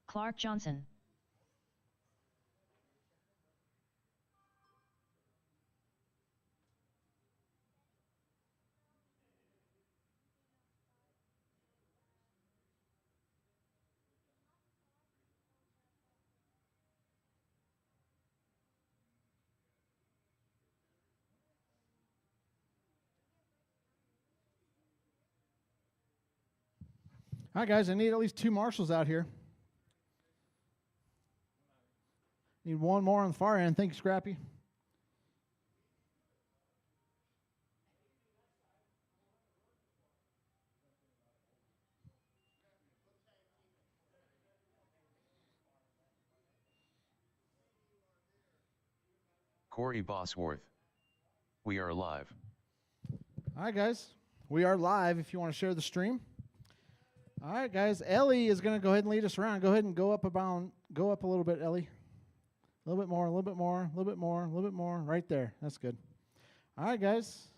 Clark Johnson. All right, guys, I need at least 2 marshals out here. Need one more on the far end. Thank you, Scrappy. Corey Bosworth. We are live. All right, guys. We are live if you want to share the stream. All right, guys. Ellie is going to go ahead and lead us around. Go ahead and go up a little bit, Ellie. A little bit more, a little bit more, a little bit more, a little bit more. Right there. That's good. All right, guys.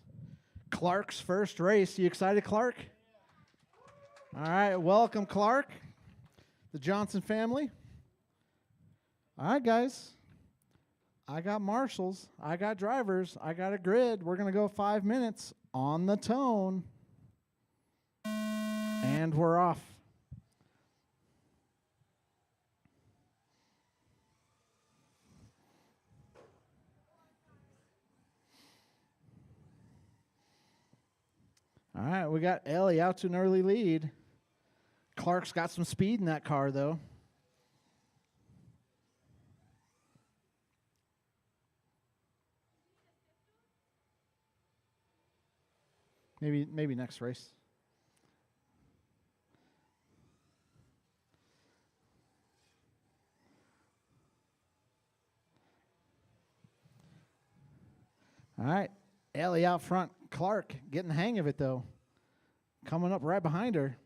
Clark's first race. You excited, Clark? All right. Welcome, Clark. The Johnson family. All right, guys. I got marshals. I got drivers. I got a grid. We're going to go 5 minutes on the tone. And we're off. All right, we got Ellie out to an early lead. Clark's got some speed in that car, though. Maybe next race. All right, Ellie out front. Clark getting the hang of it, though. Coming up right behind her.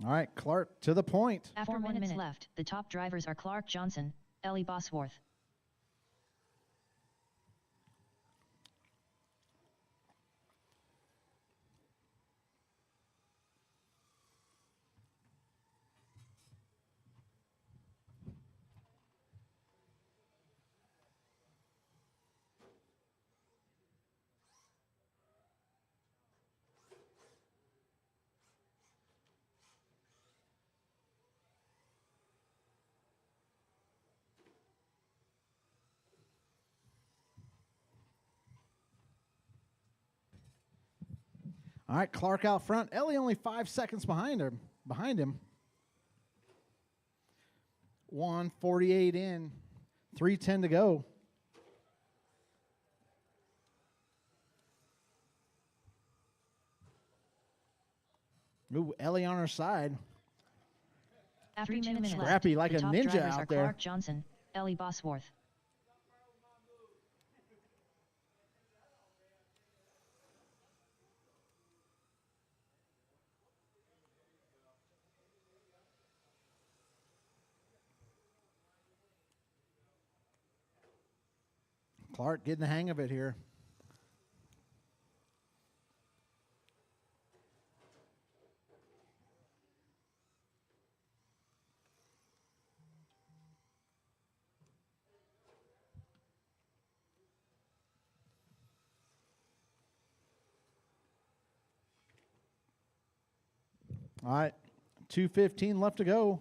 All right, Clark to the point. After 1 minute left, the top drivers are Clark Johnson, Ellie Bosworth. All right, Clark out front. Ellie only 5 seconds behind him. 1:48 in, 3:10 to go. Ooh, Ellie on her side. After 2 minutes left, Scrappy like the a top ninja drivers out are there. Clark Johnson, Ellie Bosworth. Clark getting the hang of it here. All right, 2:15 left to go.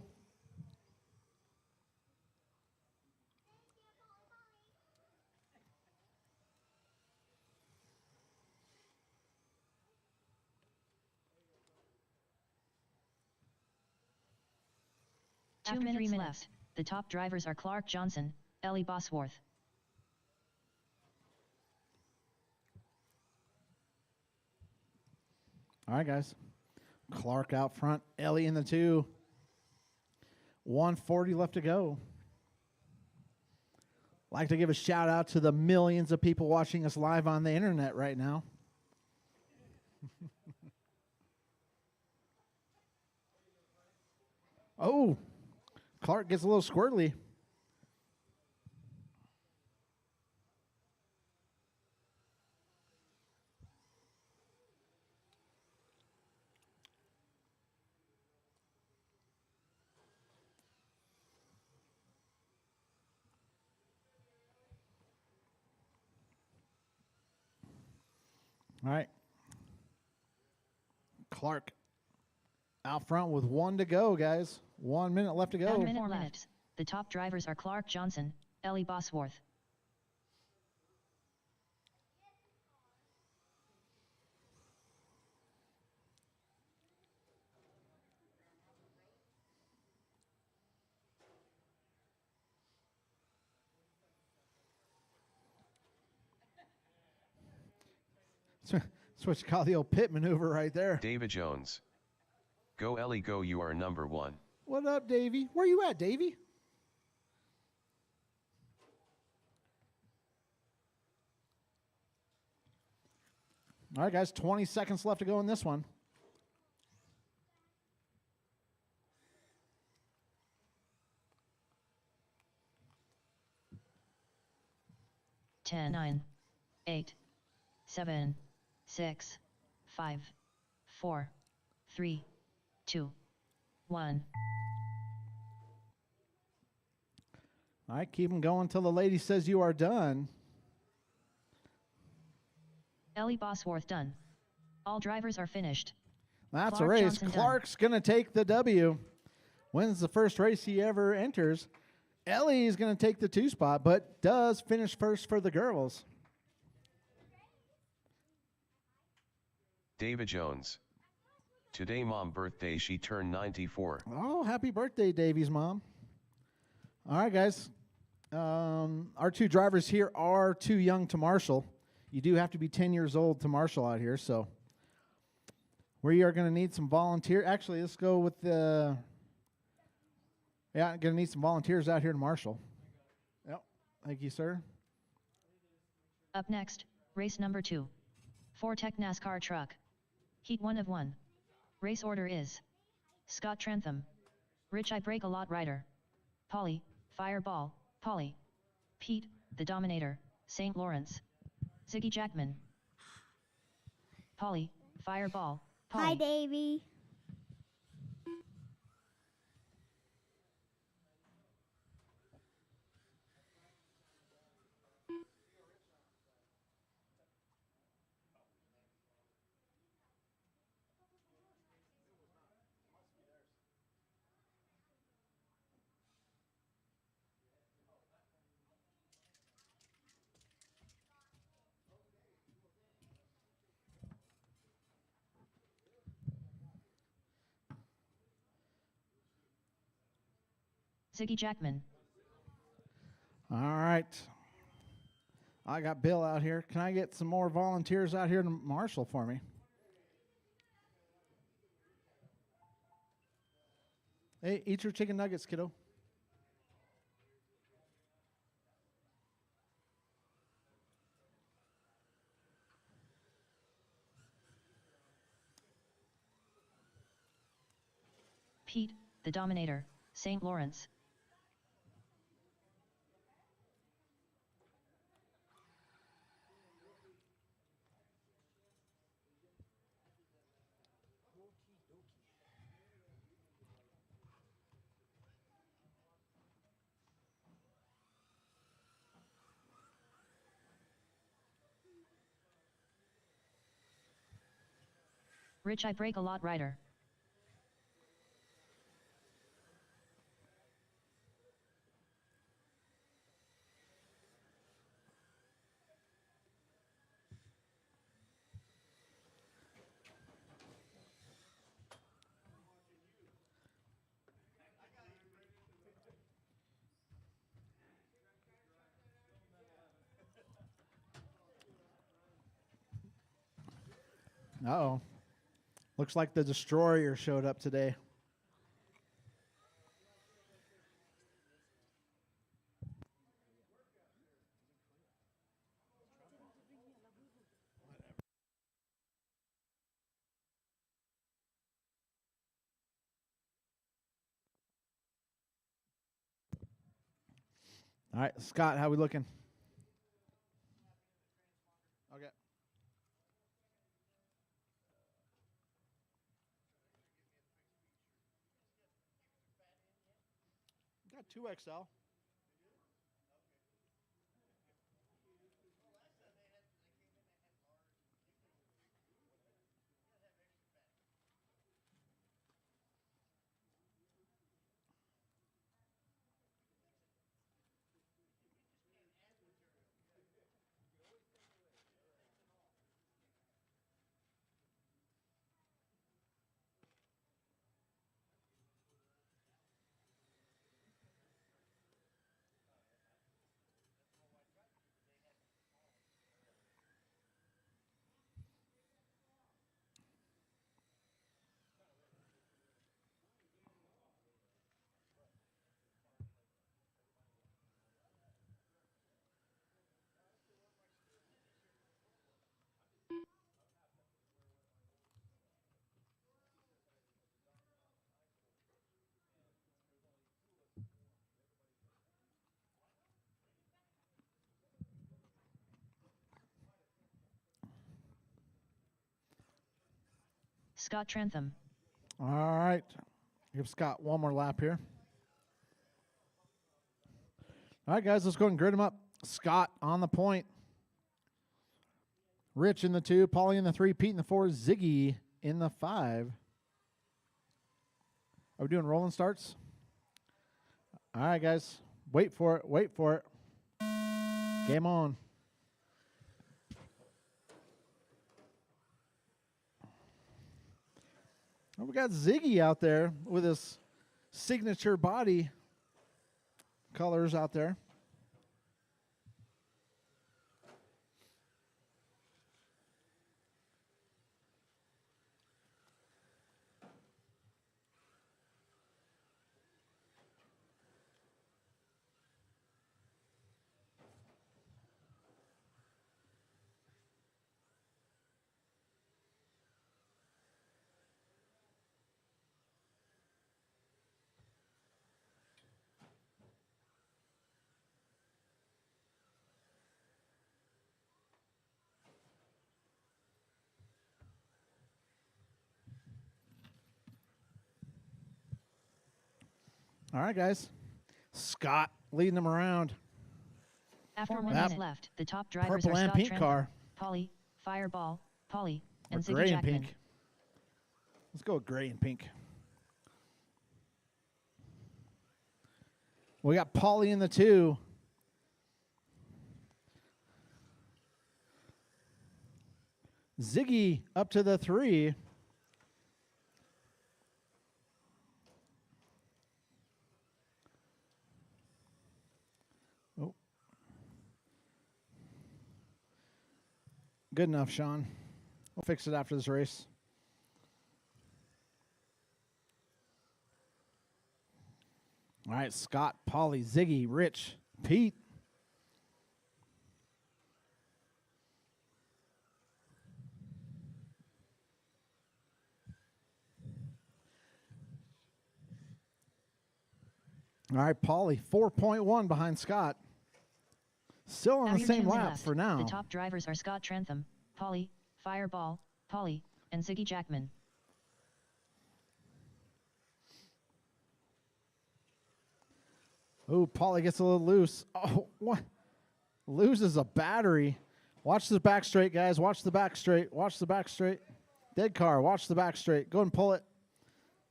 After 3 minutes left, the top drivers are Clark Johnson, Ellie Bosworth. All right, guys. Clark out front. Ellie in the 2. 1:40 left to go. Like to give a shout out to the millions of people watching us live on the internet right now. Oh, Clark gets a little squirrely. All right. Clark out front with 1 to go, guys. 1 minute left to go. 1 minute 4 minutes. The top drivers are Clark Johnson, Ellie Bosworth. That's what you call the old pit maneuver right there. David Jones. Go Ellie go, you are number 1. What up, Davey? Where you at, Davey? All right, guys, 20 seconds left to go in this one. Ten, 9, 8, 7, 6, 5, 4, 3, 2, 1. All right, keep them going until the lady says you are done. Ellie Bosworth done. All drivers are finished. That's Clark a race. Johnson Clark's going to take the W. Wins the first race he ever enters. Ellie is going to take the 2 spot, but does finish first for the girls. David Jones. Today mom birthday, she turned 94. Oh, happy birthday, Davy's mom. All right, guys. Our 2 drivers here are too young to marshal. You do have to be 10 years old to marshal out here, so we are going to need some volunteers. Actually, let's go with the... Yeah, I'm going to need some volunteers out here to marshal. Yep. Thank you, sir. Up next, race number 2. 4-Tech NASCAR truck. Heat 1 of 1. Race order is Scott Trentham, Rich I Break a Lot Rider, Polly, Fireball, Polly, Pete, the Dominator, St. Lawrence, Ziggy Jackman, Polly, Fireball, Polly. Hi, Davey. Ziggy Jackman. All right. I got Bill out here. Can I get some more volunteers out here to marshal for me? Hey, eat your chicken nuggets, kiddo. Pete, the Dominator, St. Lawrence. Rich I Break a Lot Rider. Uh-oh. Looks like the Destroyer showed up today. All right, Scott, how we looking? Okay. Got 2XL. Scott Trantham. All right. Give Scott one more lap here. All right, guys, let's go ahead and grid them up. Scott on the point. Rich in the 2, Paulie in the 3, Pete in the 4, Ziggy in the 5. Are we doing rolling starts? All right, guys. Wait for it. Wait for it. Game on. Oh, we got Ziggy out there with his signature body colors out there. All right, guys. Scott leading them around. After 1 minute left, the top drivers Purple are and Scott pink Trantham, car. Paulie, Fireball, Paulie, Or and Ziggy gray and Jackman. pink. Let's go with gray and pink. We got Paulie in the 2. Ziggy up to the 3. Oh. Good enough, Sean. We'll fix it after this race. All right, Scott, Paulie, Ziggy, Rich, Pete. All right, Paulie, 4.1 behind Scott. Still on the After same 2 lap left, for now. The top drivers are Scott Trantham, Paulie, Fireball, Paulie, and Ziggy Jackman. Oh, Paulie gets a little loose. Oh, what? Loses a battery. Watch the back straight, guys. Watch the back straight. Watch the back straight. Dead car. Watch the back straight. Go and pull it.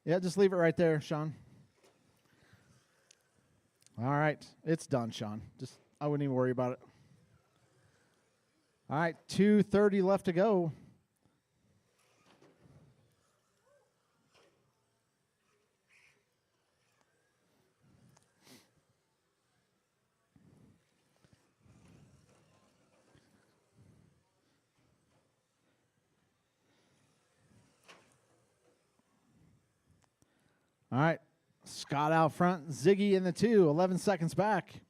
Yeah, just leave it right there, Sean. All right. It's done, Sean. I wouldn't even worry about it. All right. 2:30 left to go. All right. Scott out front. Ziggy in the 2. 11 seconds back.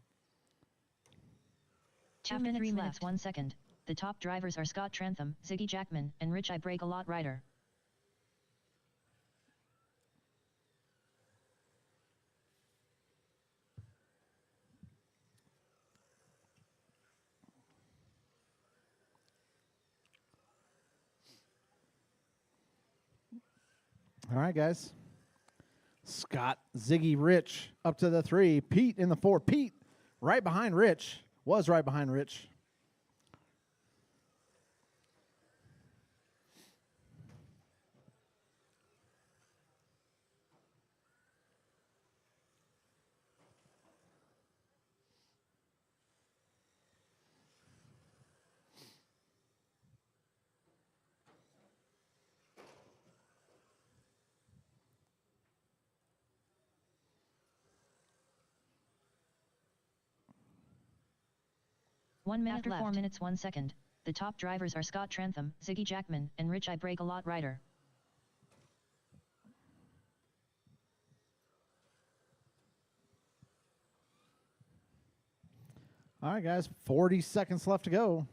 2 minutes 3 minutes 1 second. The top drivers are Scott Trantham, Ziggy Jackman, and Rich I Break a Lot rider. All right, guys. Scott, Ziggy, Rich up to the 3. Pete in the 4. Pete right behind Rich. Was right behind Rich. One minute after 4 minutes 1 second. The top drivers are Scott Trantham, Ziggy Jackman, and Rich I Break a Lot rider. All right, guys. 40 seconds left to go.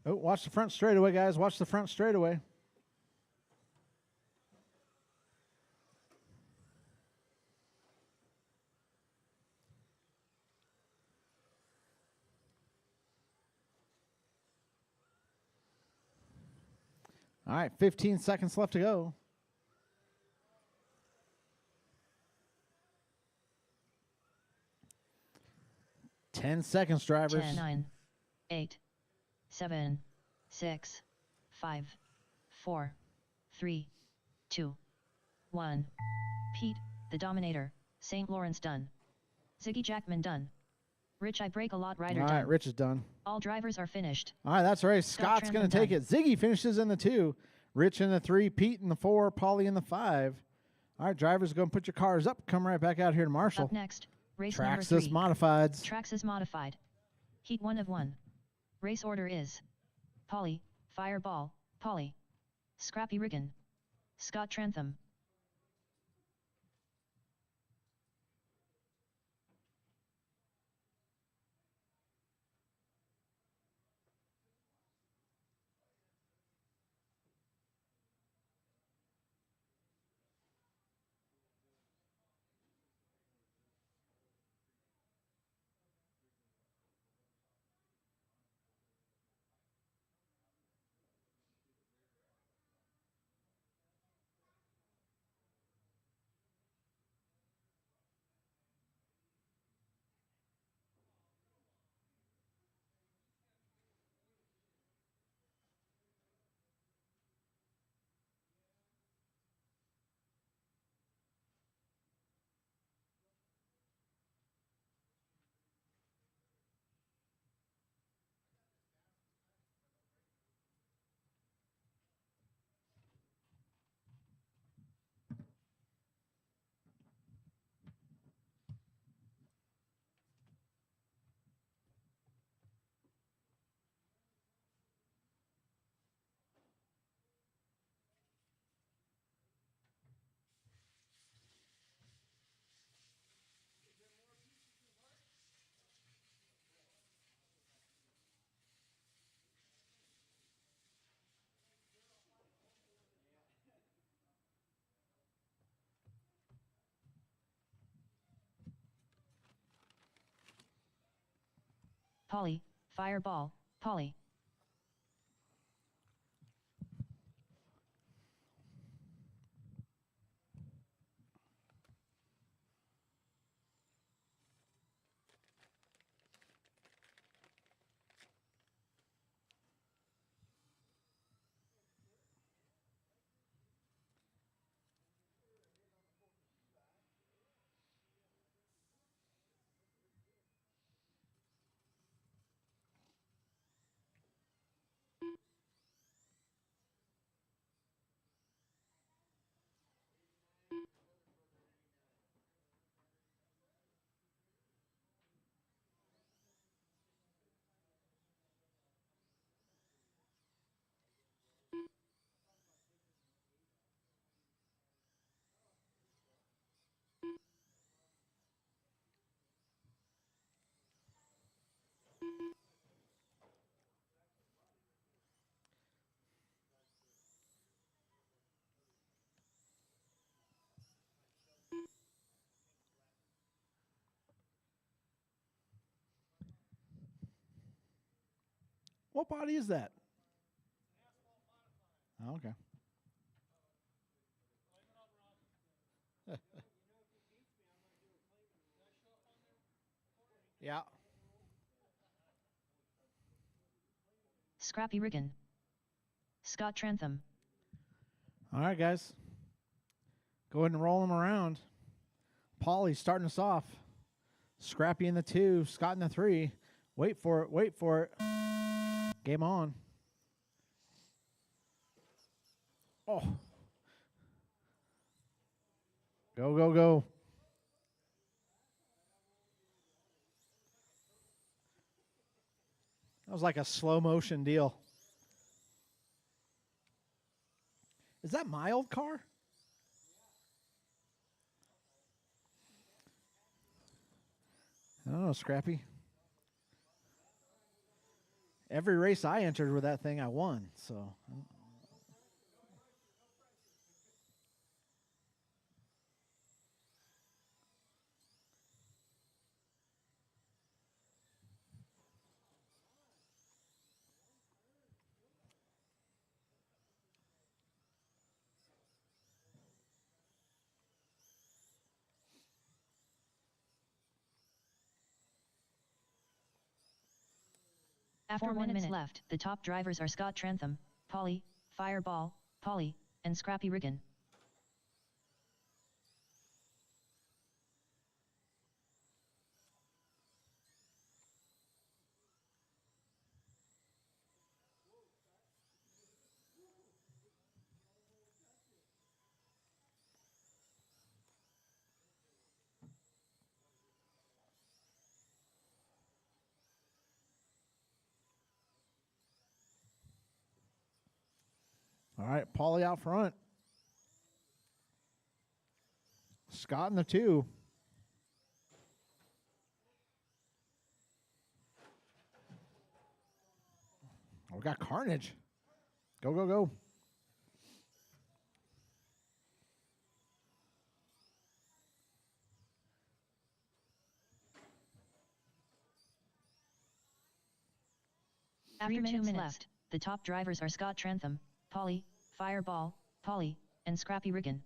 Oh, watch the front straightaway, guys. Watch the front straightaway. All right, 15 seconds left to go. 10 seconds, drivers. 10, 9, 8, 7, 6, 5, 4, 3, 2, 1. Pete, the Dominator, St. Lawrence done. Ziggy Jackman done. Rich I Break a Lot Rider All done. right, Rich is done. All drivers are finished. All right, that's right. Scott Scott's going to Trantham take done. it. Ziggy finishes in the 2. Rich in the 3. Pete in the 4. Paulie in the 5. All right, drivers, go and put your cars up. Come right back out here to Marshall. Up next, race number Traxxas 3. Modifieds. Traxxas Modified. Heat 1 of 1. Race order is Polly, Fireball, Polly. Scrappy Riggin. Scott Trantham. Polly, Fireball, Polly. What body is that? Oh, okay. Yeah. Scrappy Riggin. Scott Trantham. All right, guys. Go ahead and roll them around. Paulie starting us off. Scrappy in the 2. Scott in the 3. Wait for it. Wait for it. Game on. Oh. Go, go, go. That was like a slow motion deal. Is that my old car? I don't know, Scrappy. Every race I entered with that thing, I won. So. After 1 minute left, the top drivers are Scott Trantham, Polly, Fireball, Polly, and Scrappy Riggin. All right, Paulie out front. Scott in the 2. Oh, we got Carnage. Go, go, go. After 2 minutes left, the top drivers are Scott Trantham, Polly, Fireball, Polly, and Scrappy Riggin.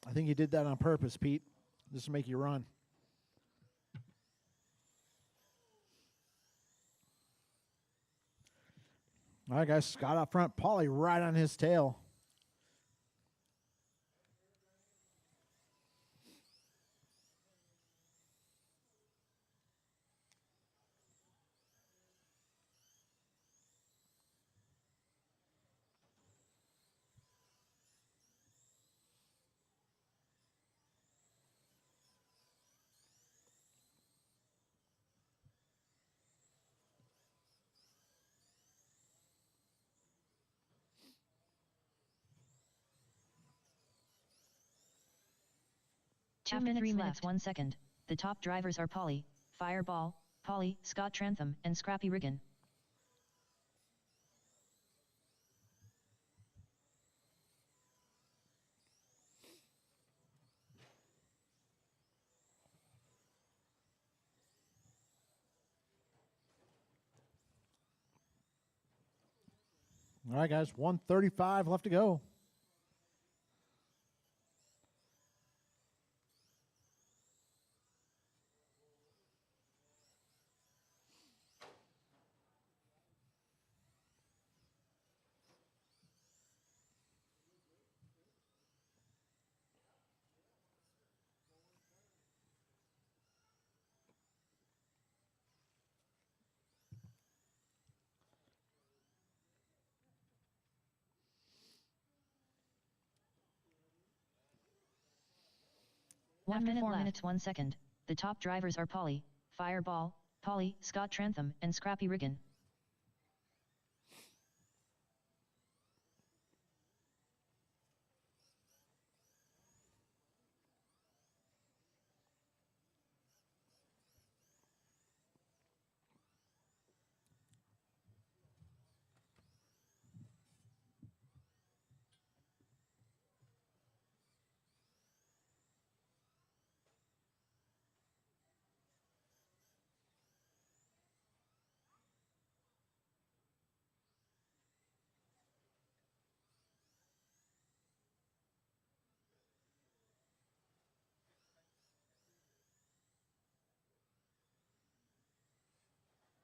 I think you did that on purpose, Pete, just to make you run. All right, guys, Scott up front, Paulie right on his tail. After 3 minutes 1 second, the top drivers are Polly, Fireball, Polly, Scott Trantham, and Scrappy Riggin. All right, guys, 1:35 left to go. After 4 minutes 1 second, the top drivers are Polly, Fireball, Polly, Scott Trantham, and Scrappy Riggin.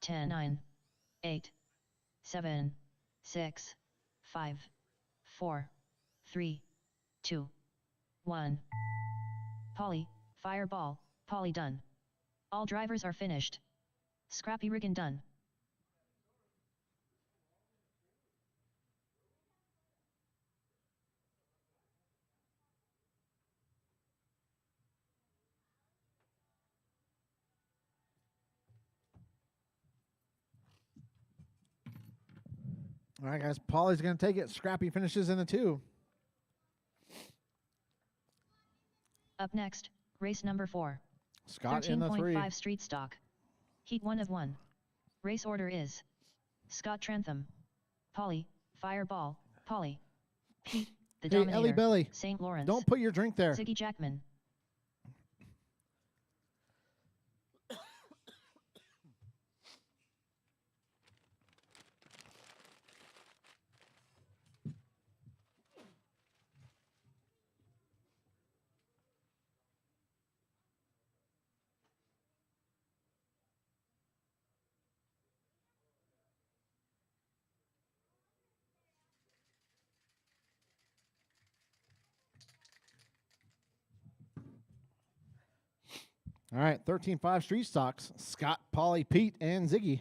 Ten, 9, 8, 7, 6, 5, 4, 3, 2, 1. Polly, Fireball, Polly done. All drivers are finished. Scrappy Riggin done. All right, guys, Paulie's going to take it. Scrappy finishes in the 2. Up next, race number 4. Scott in the 3. 13.5 street stock. Heat 1 of 1. Race order is Scott Trantham, Polly, Fireball, Polly, Pete, the Hey, Dominator, Ellie Belly, St. Lawrence, don't put your drink there. Ziggy Jackman. All right, 13-5 Street Stocks. Scott, Polly, Pete, and Ziggy.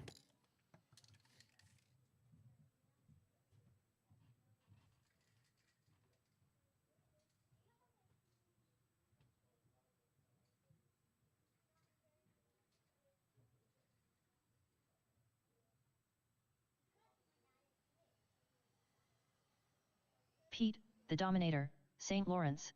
Pete, the Dominator, St. Lawrence.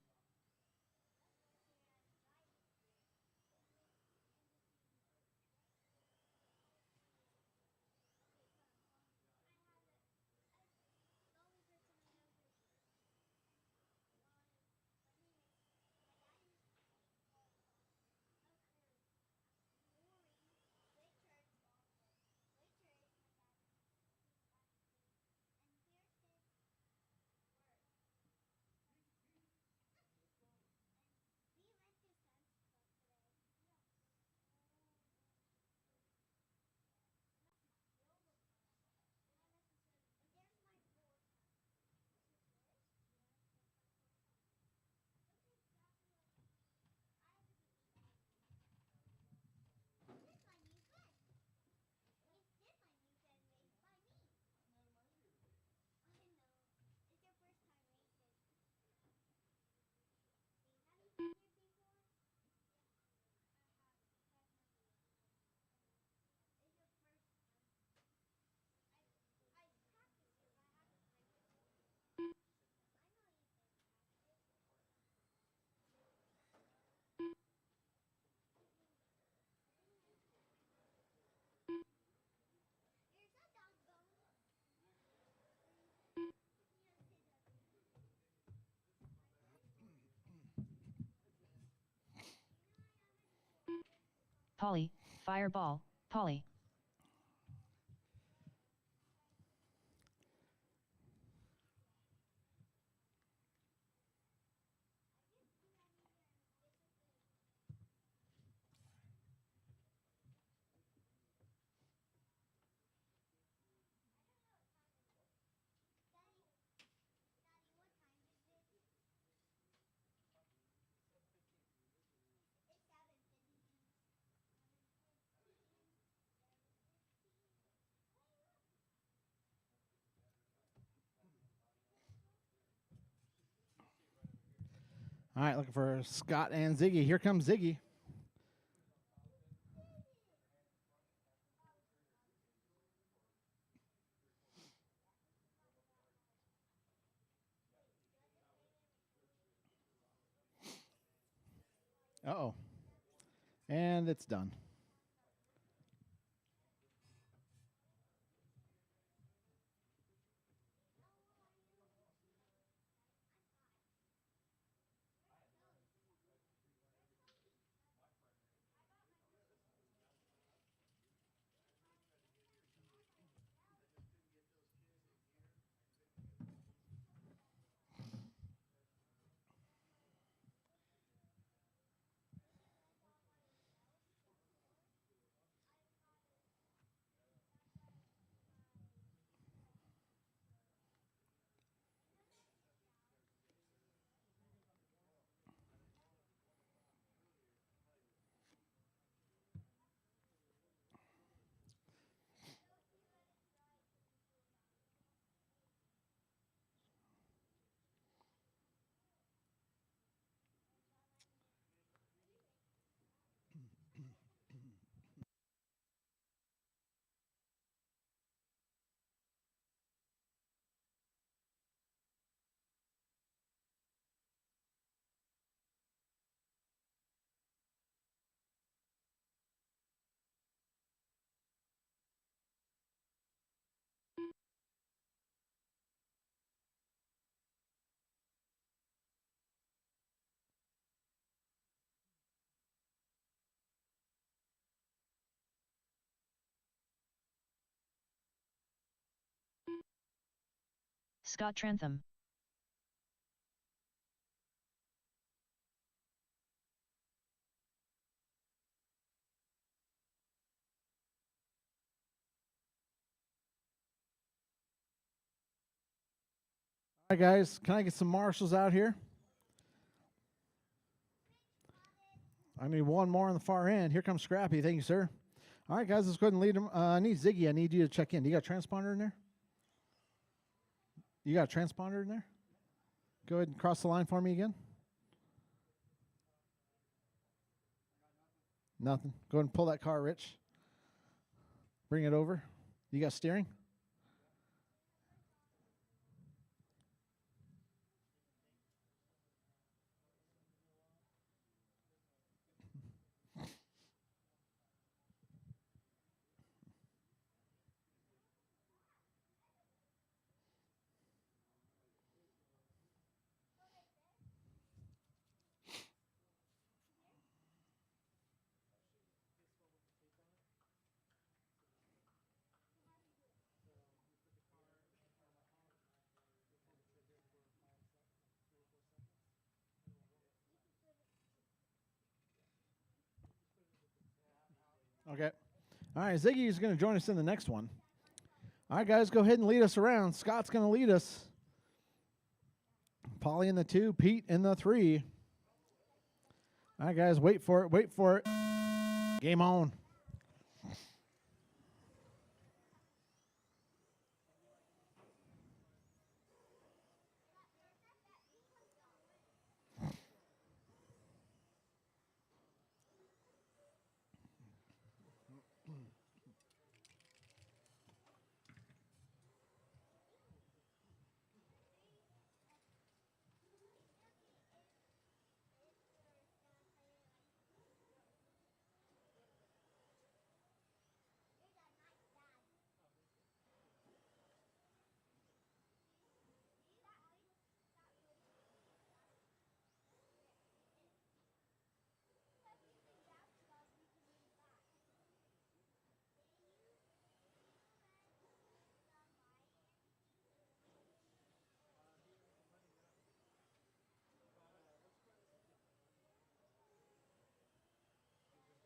Polly, Fireball, Polly. All right, looking for Scott and Ziggy. Here comes Ziggy. Uh-oh. And it's done. Scott Trantham. All right, guys, can I get some marshals out here? I need one more on the far end. Here comes Scrappy. Thank you, sir. All right, guys, let's go ahead and lead them. I need Ziggy. I need you to check in. Do you got a transponder in there? You got a transponder in there? Go ahead and cross the line for me again. Nothing. Go ahead and pull that car, Rich. Bring it over. You got steering? Okay. All right, Ziggy is going to join us in the next one. All right, guys, go ahead and lead us around. Scott's going to lead us. Polly in the 2, Pete in the 3. All right, guys, wait for it. Wait for it. Game on.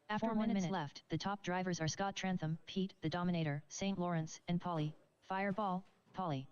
After 1 minute left, the top drivers are Scott Trantham, Pete, the Dominator, St. Lawrence, and Polly. Fireball, Polly.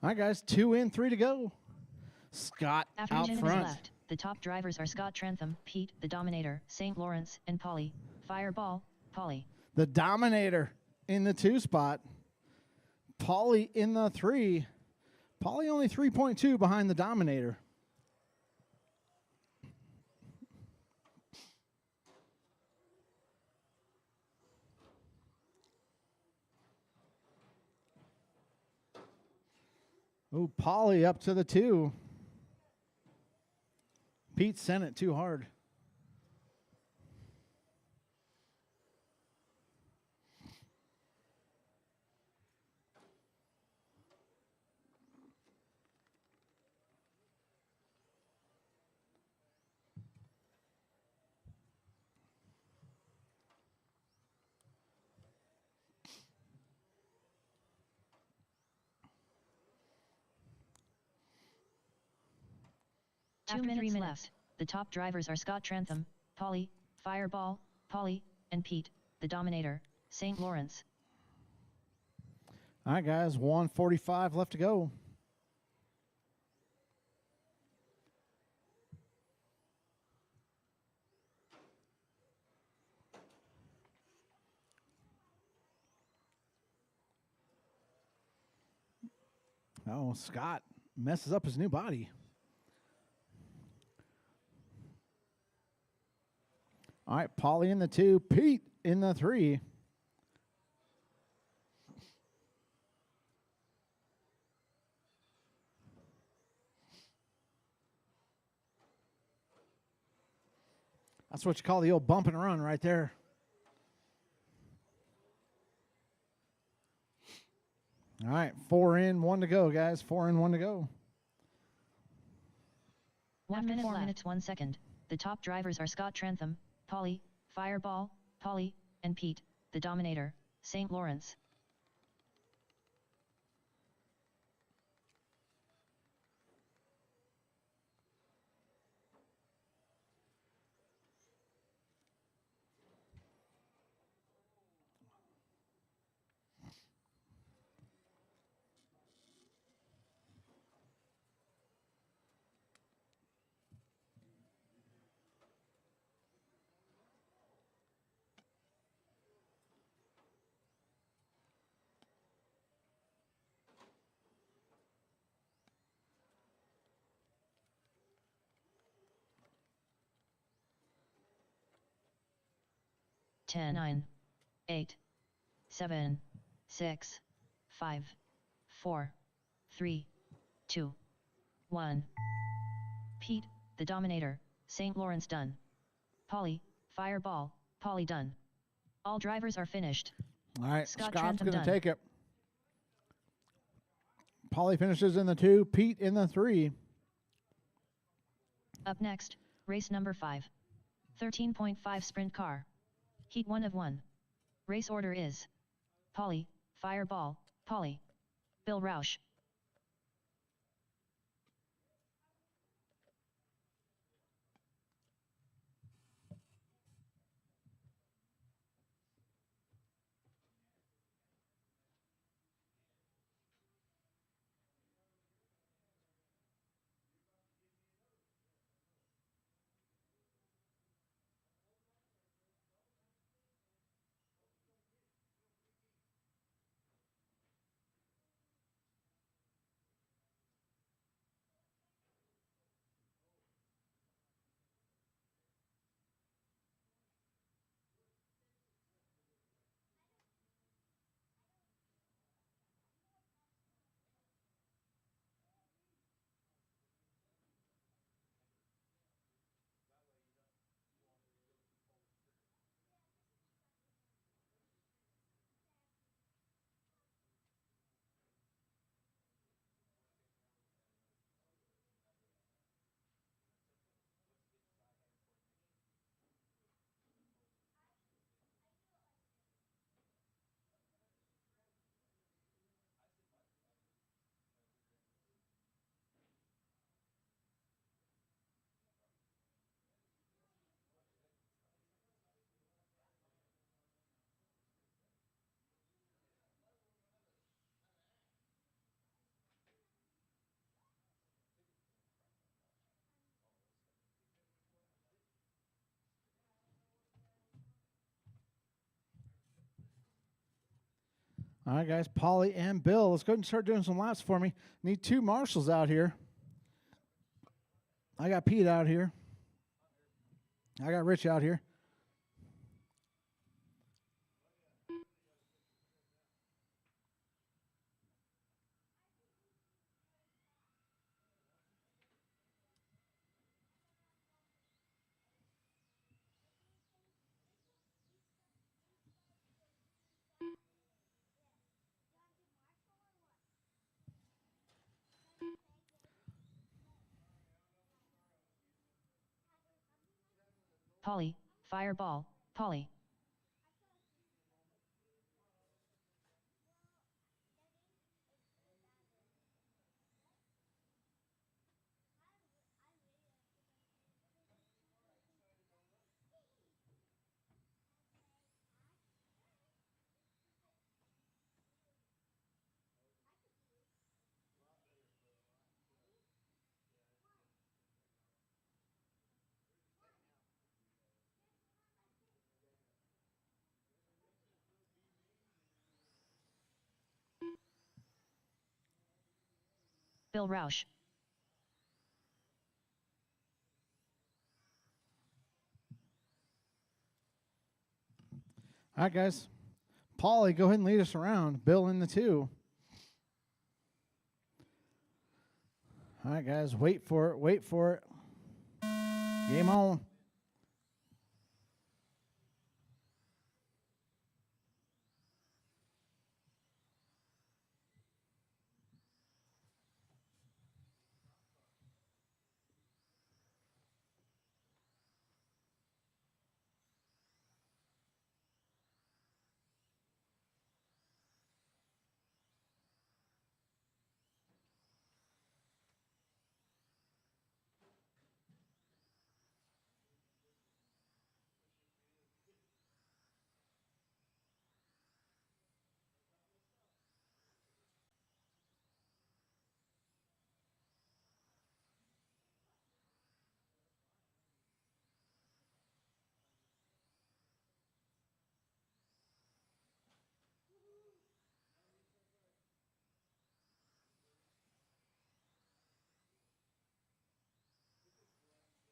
All right, guys, 2 in, 3 to go. Scott After out 10 front. minutes left, the top drivers are Scott Trantham, Pete, the Dominator, St. Lawrence, and Polly. Fireball, Polly. The Dominator in the 2 spot. Polly in the 3. Polly only 3.2 behind the Dominator. Oh, Polly up to the 2. Pete sent it too hard. After 3 minutes left, the top drivers are Scott Trantham, Polly, Fireball, Polly, and Pete, the Dominator, St. Lawrence. All right, guys, 1:45 left to go. Oh, Scott messes up his new body. All right, Polly in the 2, Pete in the 3. That's what you call the old bump and run right there. All right, 4 in, 1 to go, guys. 4 in, 1 to go. 1 minute 4 minutes 1 second. The top drivers are Scott Trentham, Polly, Fireball, Polly, and Pete, the Dominator, St. Lawrence. Ten, 9, 8, 7, 6, 5, 4, 3, 2, 1. Pete, the Dominator, St. Lawrence done. Polly, Fireball, Polly done. All drivers are finished. All right, Scott Scott's Trentham going to done. take it. Polly finishes in the 2, Pete in the 3. Up next, race number 5. 13.5 sprint car. Heat 1 of 1. Race order is Polly, Fireball, Polly. Bill Roush. All right, guys, Polly and Bill. Let's go ahead and start doing some laps for me. Need 2 marshals out here. I got Pete out here. I got Rich out here. Polly, Fireball, Polly. Bill Roush. All right, guys. Polly, go ahead and lead us around. Bill in the 2. All right, guys, wait for it. Wait for it. Game on.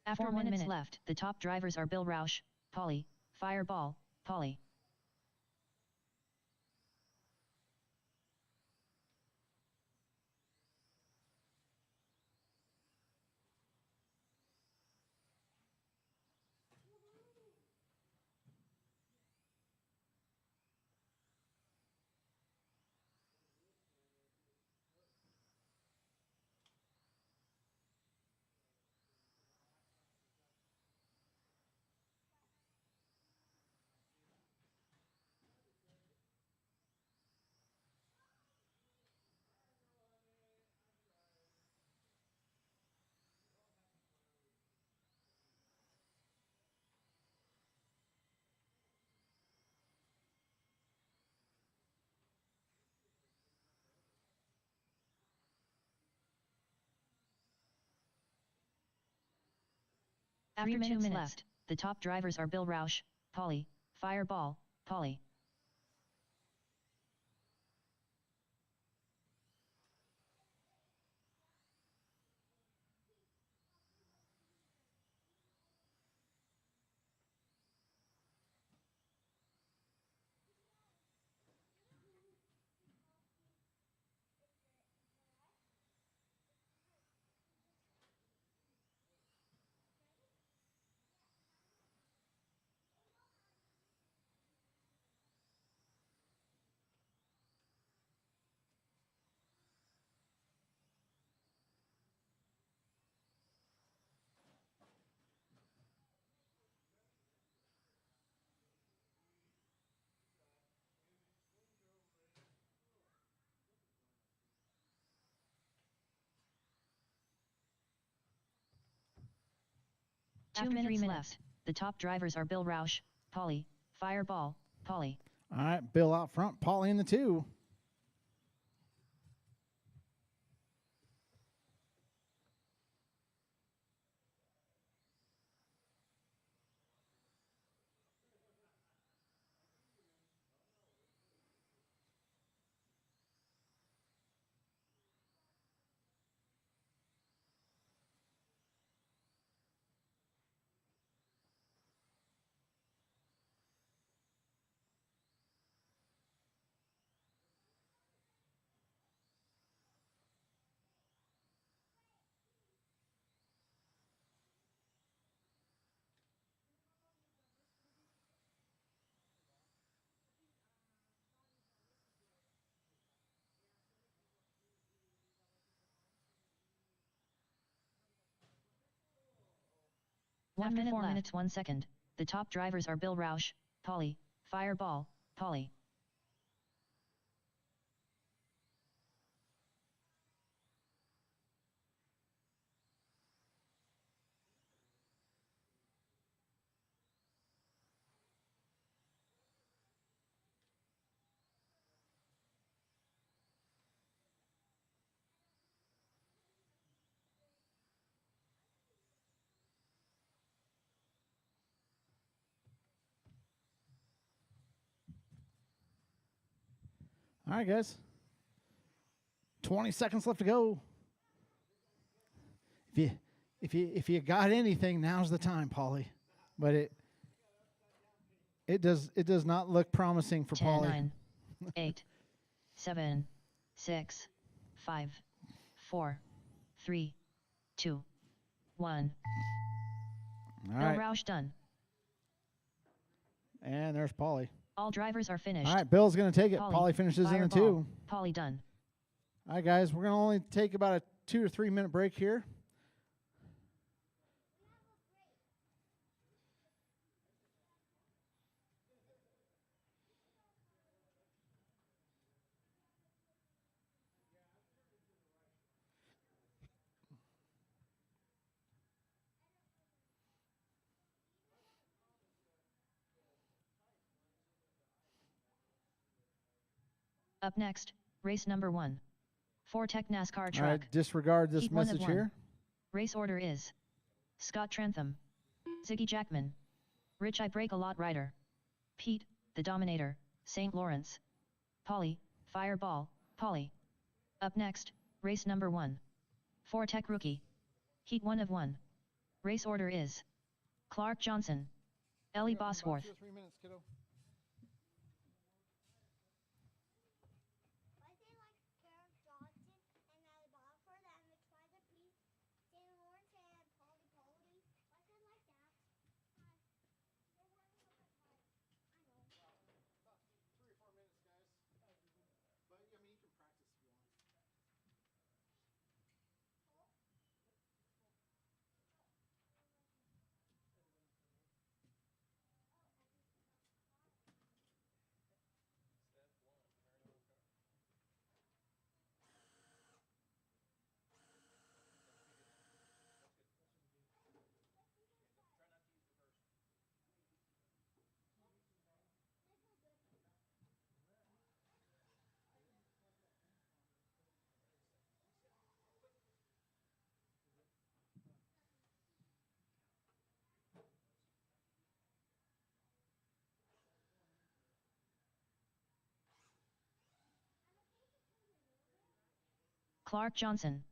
After 1 minute left, the top drivers are Bill Roush, Polly, Fireball, Polly. After 2 minutes left, the top drivers are Bill Roush, Polly, Fireball, Polly. After 3 minutes left, the top drivers are Bill Roush, Polly, Fireball, Polly. All right, Bill out front, Polly in the 2. After 4 minutes 1 second, the top drivers are Bill Roush, Polly, Fireball, Polly. All right, guys. 20 seconds left to go. If you got anything, now's the time, Polly. But it does not look promising for 10, Polly. 9, 8, 7, 6, 5, 4, 3, 2, 1. All Bill right. Roush done. And there's Polly. All drivers are finished. All right, Bill's going to take it. Polly finishes in the 2. Polly done. All right, guys, we're going to only take about a 2 to 3 minute break here. Up next, race number 1. 4-Tech NASCAR truck. All right, disregard this Heat message 1 of 1. here. Race order is Scott Trentham, Ziggy Jackman, Rich I Break a Lot Rider, Pete, the Dominator, St. Lawrence, Polly, Fireball, Polly. Up next, race number 1. 4-Tech rookie. Heat 1 of 1. Race order is Clark Johnson, Ellie Bosworth. 2 or 3 minutes, kiddo. Clark Johnson.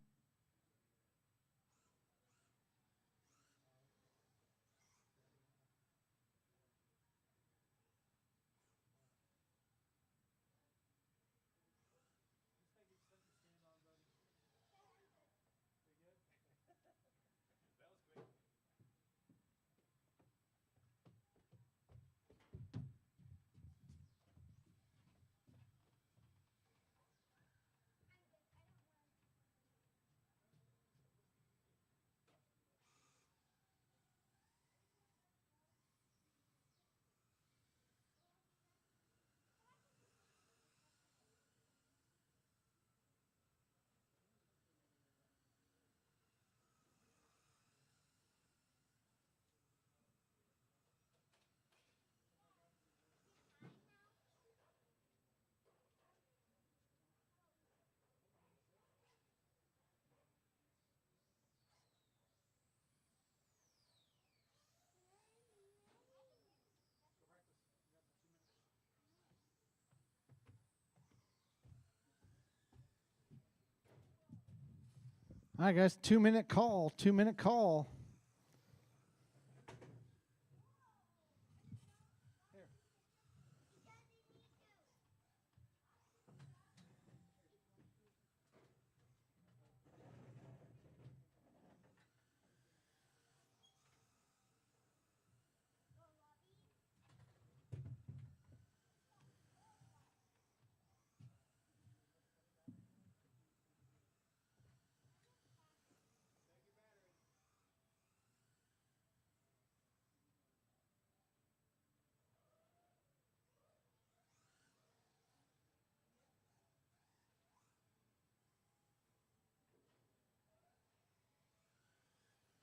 All right, guys, 2-minute call. 2-minute call.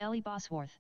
Ellie Bosworth.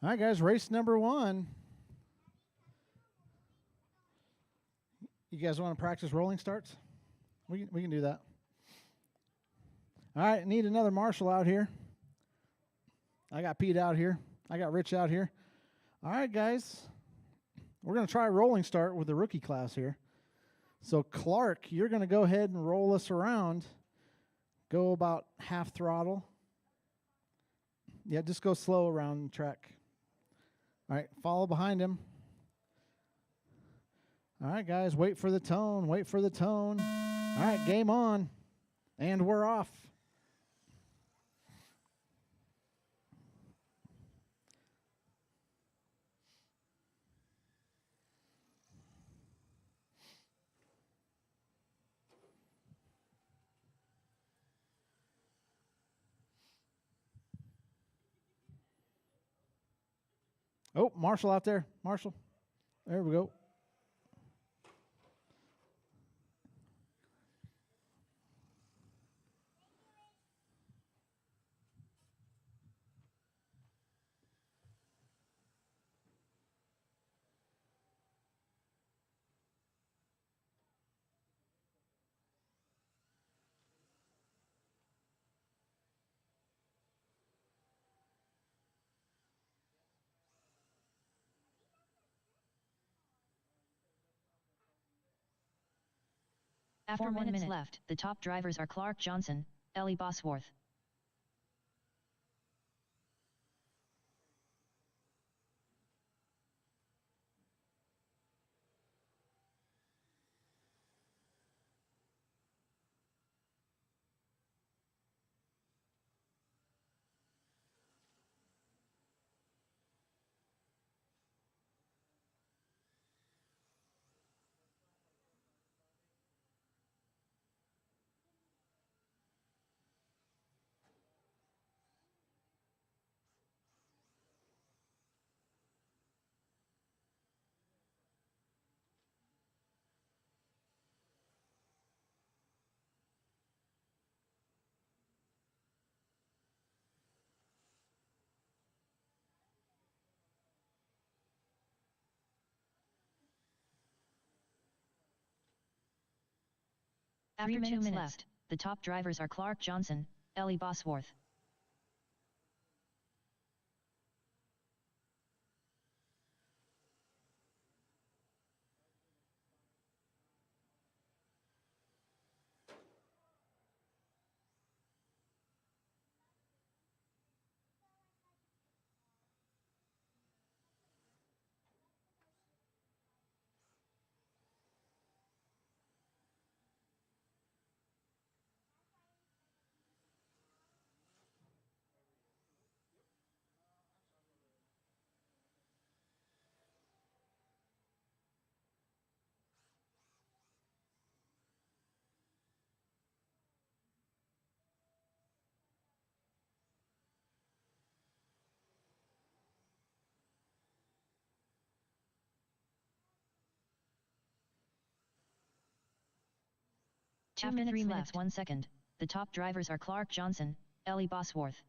All right, guys, race number 1. You guys want to practice rolling starts? We can do that. All right, need another marshal out here. I got Pete out here. I got Rich out here. All right, guys. We're going to try a rolling start with the rookie class here. So, Clark, you're going to go ahead and roll us around. Go about half throttle. Yeah, just go slow around the track. All right, follow behind him. All right, guys, wait for the tone. Wait for the tone. All right, game on. And we're off. Oh, Marshall out there. Marshall. There we go. After 1 minute left, the top drivers are Clark Johnson, Ellie Bosworth. After 2 minutes left, the top drivers are Clark Johnson, Ellie Bosworth. After 3 minutes 1 second, the top drivers are Clark Johnson, Ellie Bosworth.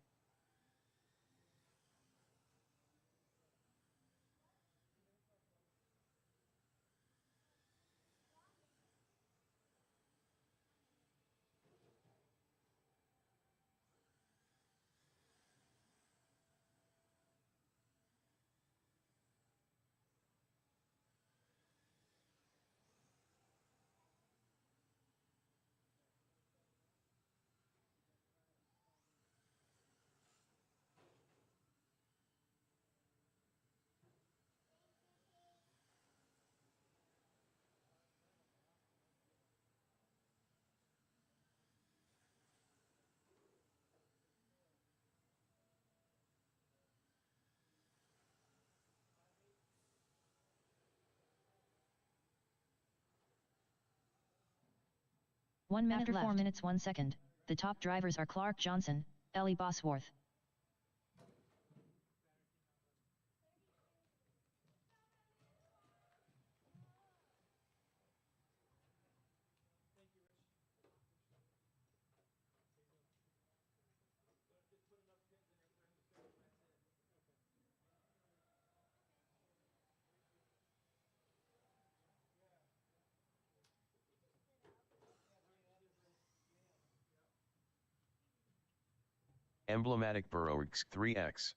After 4 minutes 1 second, the top drivers are Clark Johnson, Ellie Bosworth. Emblematic Burrows 3x.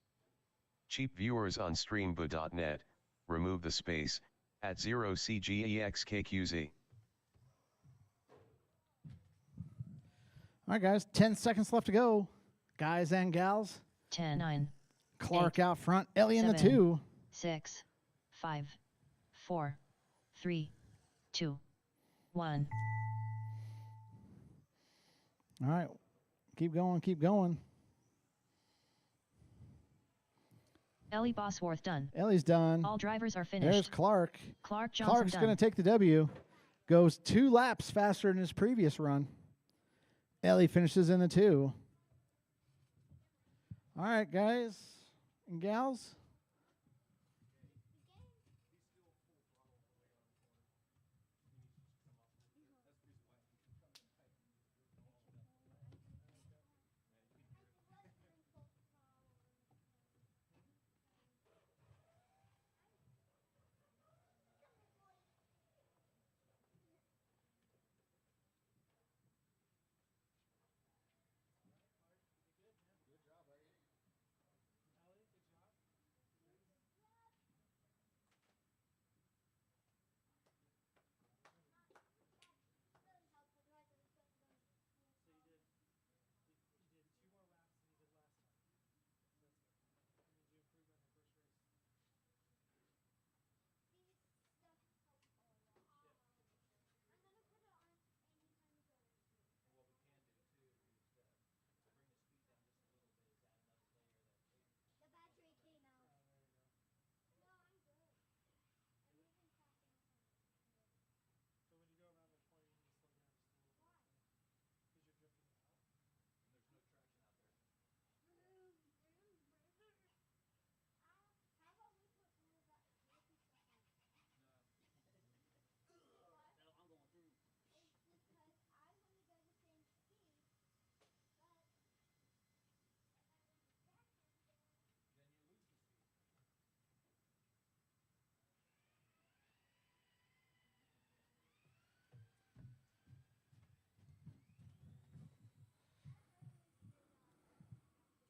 Cheap viewers on streambo.net, remove the space, at 0CGEXKQZ. All right, guys. 10 seconds left to go. Guys and gals. 10, 9. Clark 8, out front. Ellie in the 7, 2. 6, 5, 4, 3, 2, 1. All right. Keep going. Keep going. Ellie Bosworth done. Ellie's done. All drivers are finished. There's Clark. Clark Johnson Clark's done. going to take the W. Goes 2 laps faster than his previous run. Ellie finishes in the 2. All right, guys and gals.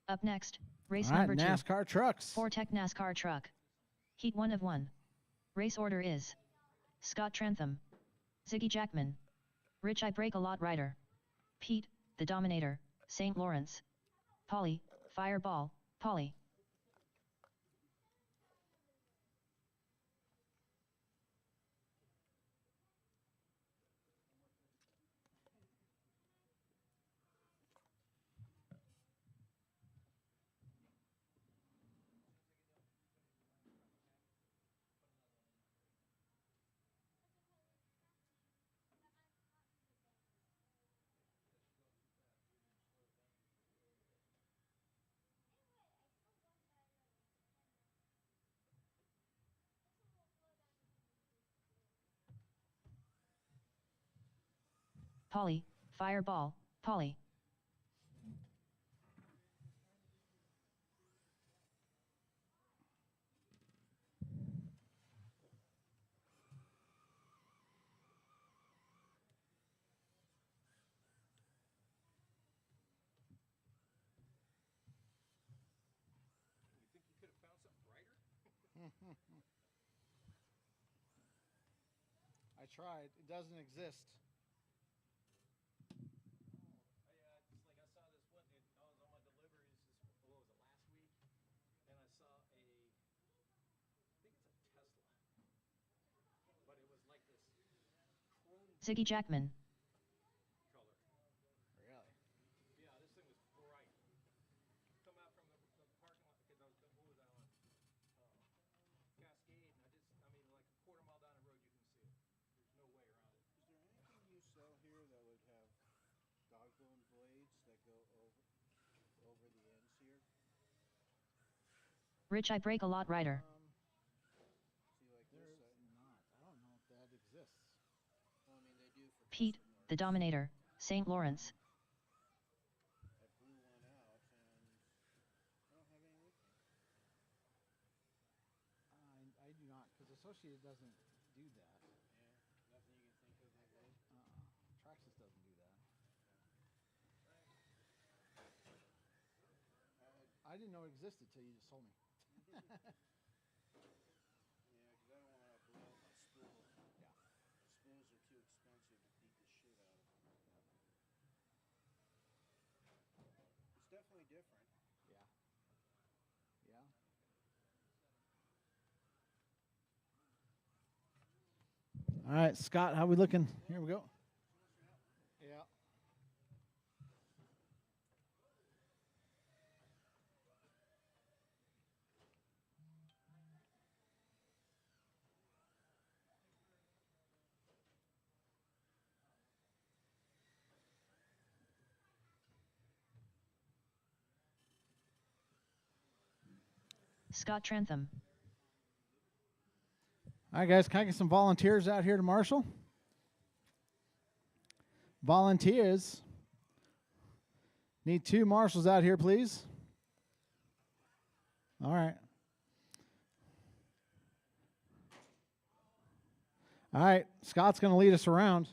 Up next, race All right, number 2. NASCAR trucks. 4-Tech NASCAR truck. Heat 1 of 1. Race order is Scott Trentham, Ziggy Jackman, Rich I Break a Lot Rider, Pete, the Dominator, St. Lawrence, Polly, Fireball, Polly. Polly, Fireball, Polly. I tried. It doesn't exist. Ziggy Jackman. Really? Is there anything you sell here that would have dog bone blades that go over the ends here? Rich I Break a Lot Rider. See, like There's this. not. I don't know if that exists. Well, I mean, they do for Pete, the Dominator, St. Lawrence. I blew one out, and I don't have any with me. I do not, because Associated doesn't do that. Yeah, nothing you can think of that would. Traxxas doesn't do that. I didn't know it existed till you just told me. Yeah, because I don't want to blow out my spool. Yeah. Spools are too expensive to beat the shit out of them. It's definitely different. Yeah. Yeah. All right, Scott, how we looking? Here we go. Yeah. Scott Trantham. All right, guys, can I get some volunteers out here to marshal? Volunteers. Need 2 marshals out here, please. All right. All right, Scott's going to lead us around.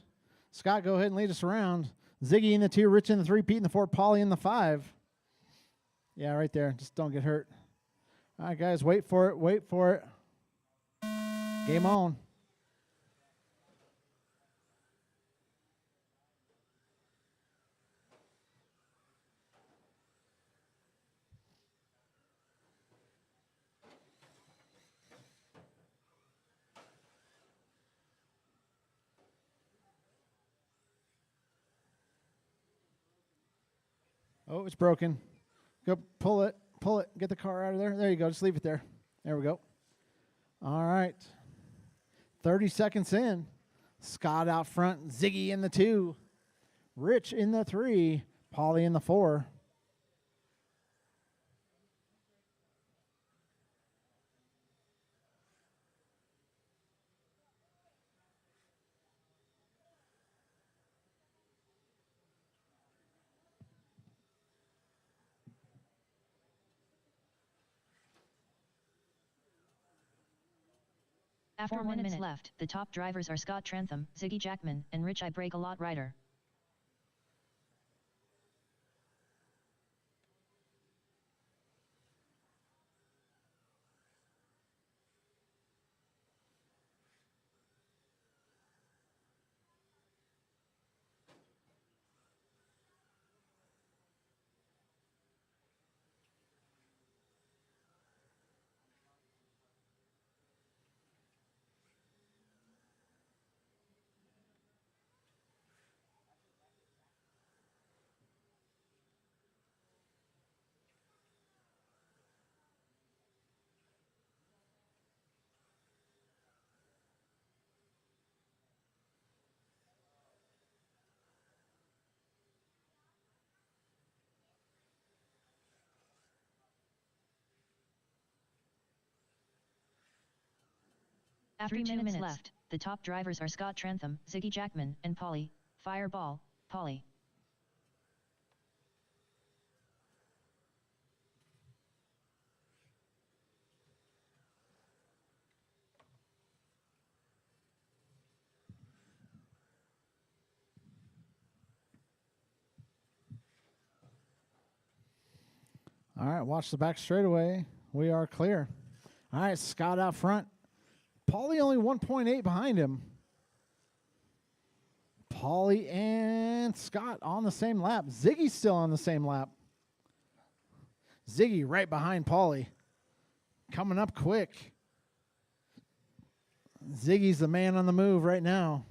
Scott, go ahead and lead us around. Ziggy in the 2, Rich in the 3, Pete in the 4, Polly in the 5. Yeah, right there. Just don't get hurt. All right, guys, wait for it. Wait for it. Game on. Oh, it's broken. Go pull it. Pull it. Get the car out of there. There you go. Just leave it there. There we go. All right. 30 seconds in. Scott out front. Ziggy in the 2. Rich in the 3. Polly in the 4. After 1 minute left, the top drivers are Scott Trantham, Ziggy Jackman, and Rich I Break a Lot Rider. After 2 minutes left, the top drivers are Scott Trantham, Ziggy Jackman, and Polly, Fireball, Polly. All right, watch the back straightaway. We are clear. All right, Scott out front. Paulie only 1.8 behind him. Paulie and Scott on the same lap. Ziggy's still on the same lap. Ziggy right behind Paulie. Coming up quick. Ziggy's the man on the move right now.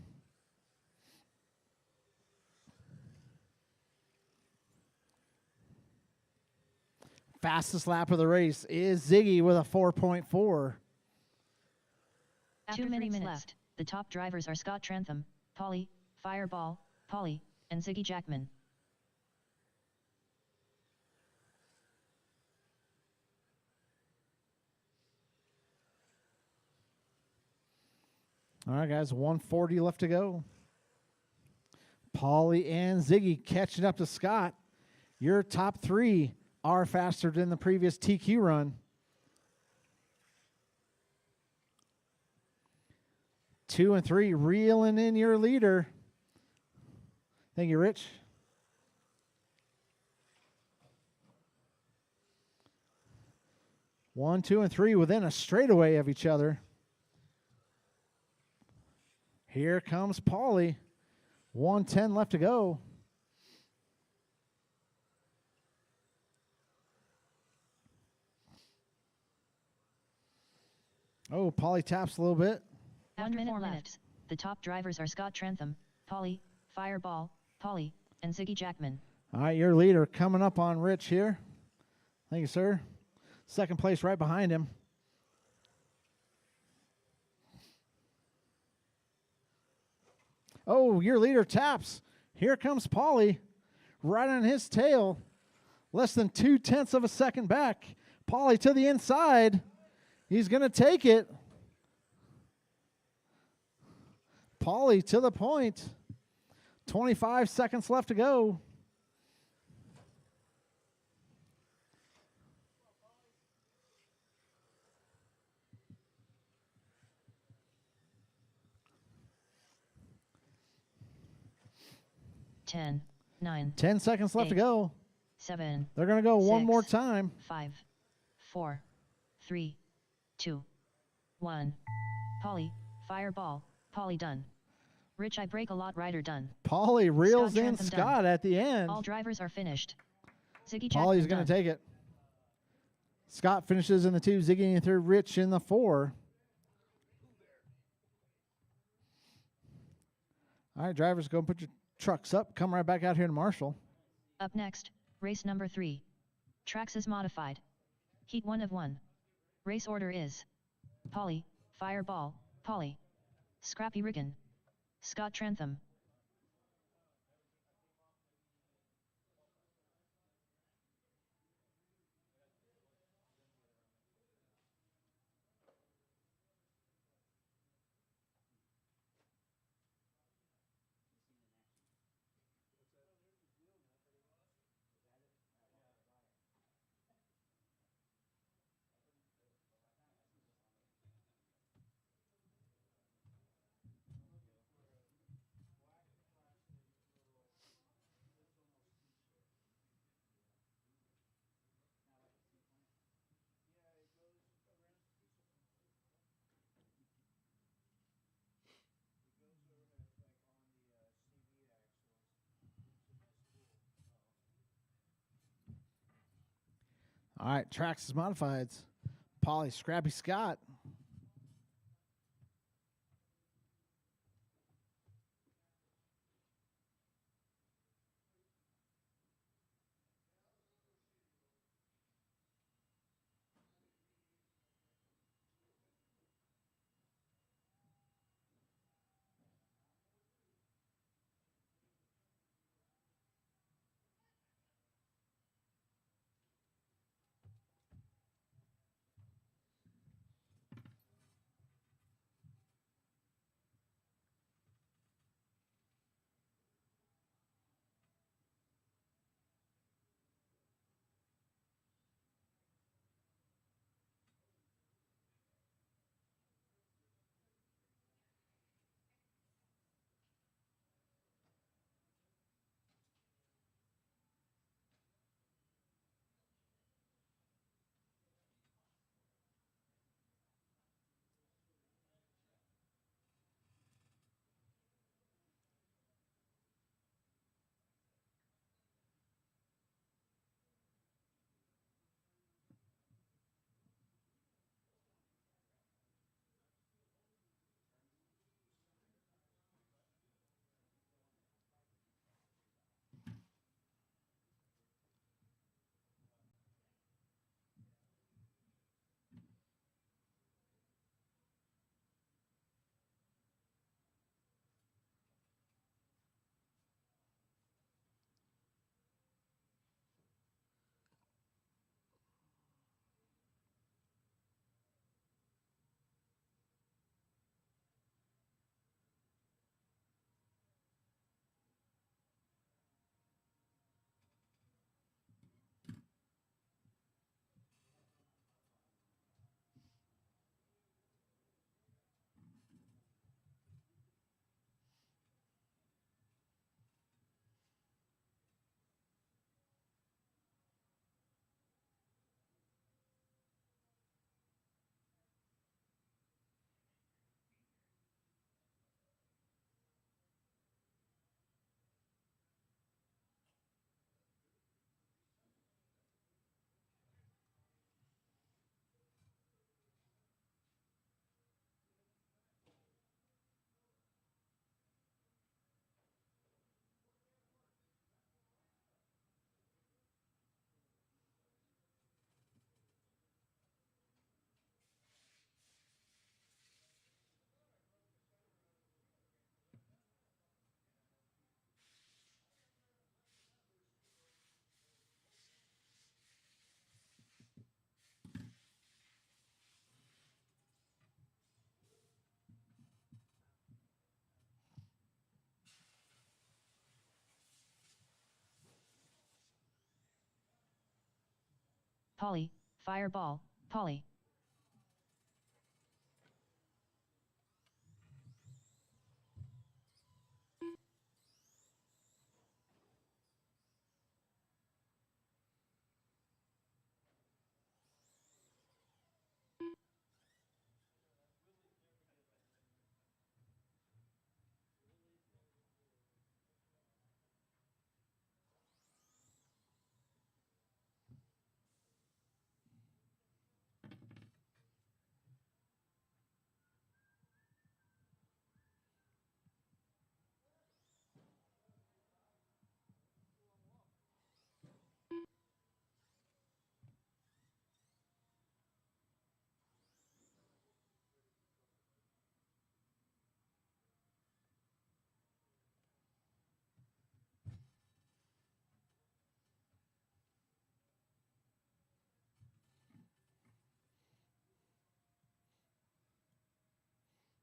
Fastest lap of the race is Ziggy with a 4.4. After 2 minutes left, the top drivers are Scott Trantham, Polly, Fireball, Polly, and Ziggy Jackman. All right, guys, 140 left to go. Paulie and Ziggy catching up to Scott. Your top 3 are faster than the previous TQ run. 2 and 3 reeling in your leader. Thank you, Rich. One, 2, and 3 within a straightaway of each other. Here comes Paulie. 1:10 left to go. Oh, Paulie taps a little bit. After 4 minutes, the top drivers are Scott Trantham, Polly, Fireball, Polly, and Ziggy Jackman. All right, your leader coming up on Rich here. Thank you, sir. Second place right behind him. Oh, your leader taps. Here comes Paulie, right on his tail. Less than 0.2 of a second back. Pauly to the inside. He's going to take it. Pauly to the point. 25 seconds left to go. Ten, 9, 10 seconds left to go. 7. They're going to go one more 6, time. 5, 4, 3, 2, 1. Pauly, fireball, Pauly done. Rich I break a lot rider done. Pauly reels Scott in Trantham Scott done. at the end. All drivers are finished. Ziggy Pauly's Jackman going done. to take it. Scott finishes in the 2, Ziggy in the 3, Rich in the 4. All right, drivers, go and put your trucks up. Come right back out here to Marshall. Up next, race number 3. Tracks is modified. Heat 1 of 1. Race order is Pauly, Fireball, Pauly, Scrappy Riggin, Scott Trantham. All right, tracks is modified. Pauly, Scrappy Scott. Polly, Fireball, Polly.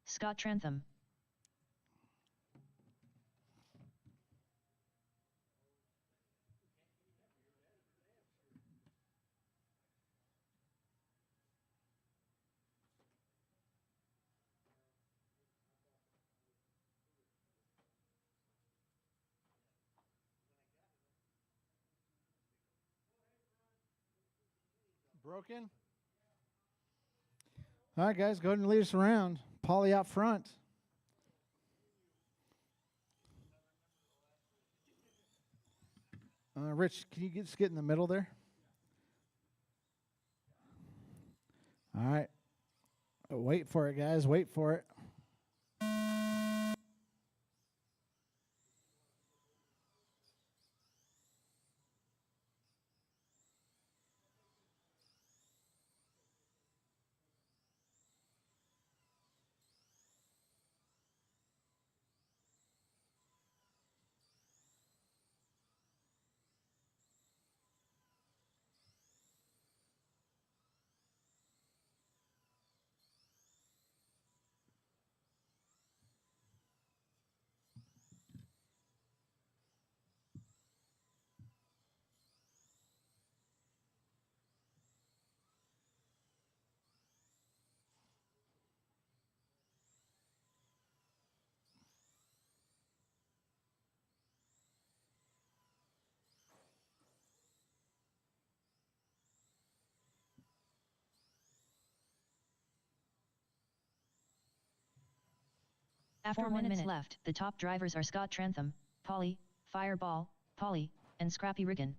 Scott Trantham. Broken. All right, guys, go ahead and lead us around. Polly out front. Rich, can you just get in the middle there? All right. Wait for it, guys. Wait for it. After 1 minute left, the top drivers are Scott Trantham, Polly, Fireball, Polly, and Scrappy Riggin.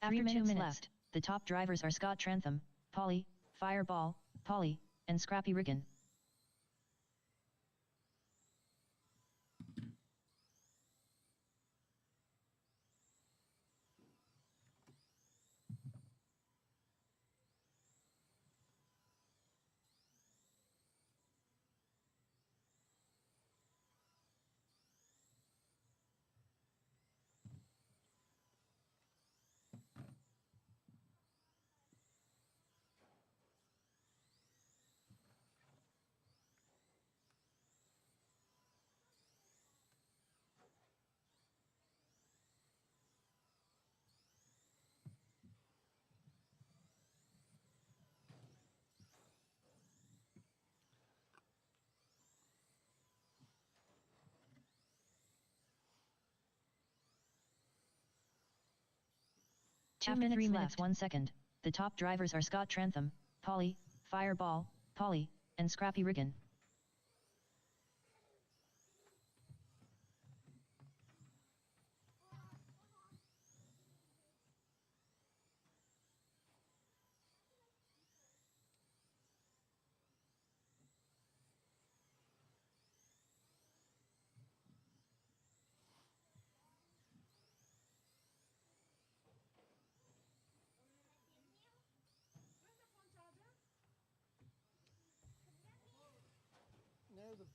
After 2 minutes left, the top drivers are Scott Trantham, Polly, Fireball, Polly, and Scrappy Riggin. 2 minutes left. The top drivers are Scott Trantham, Polly, Fireball, Polly, and Scrappy Riggin. After 3 minutes 1 second, the top drivers are Scott Trantham, Polly, Fireball, Polly, and Scrappy Riggin.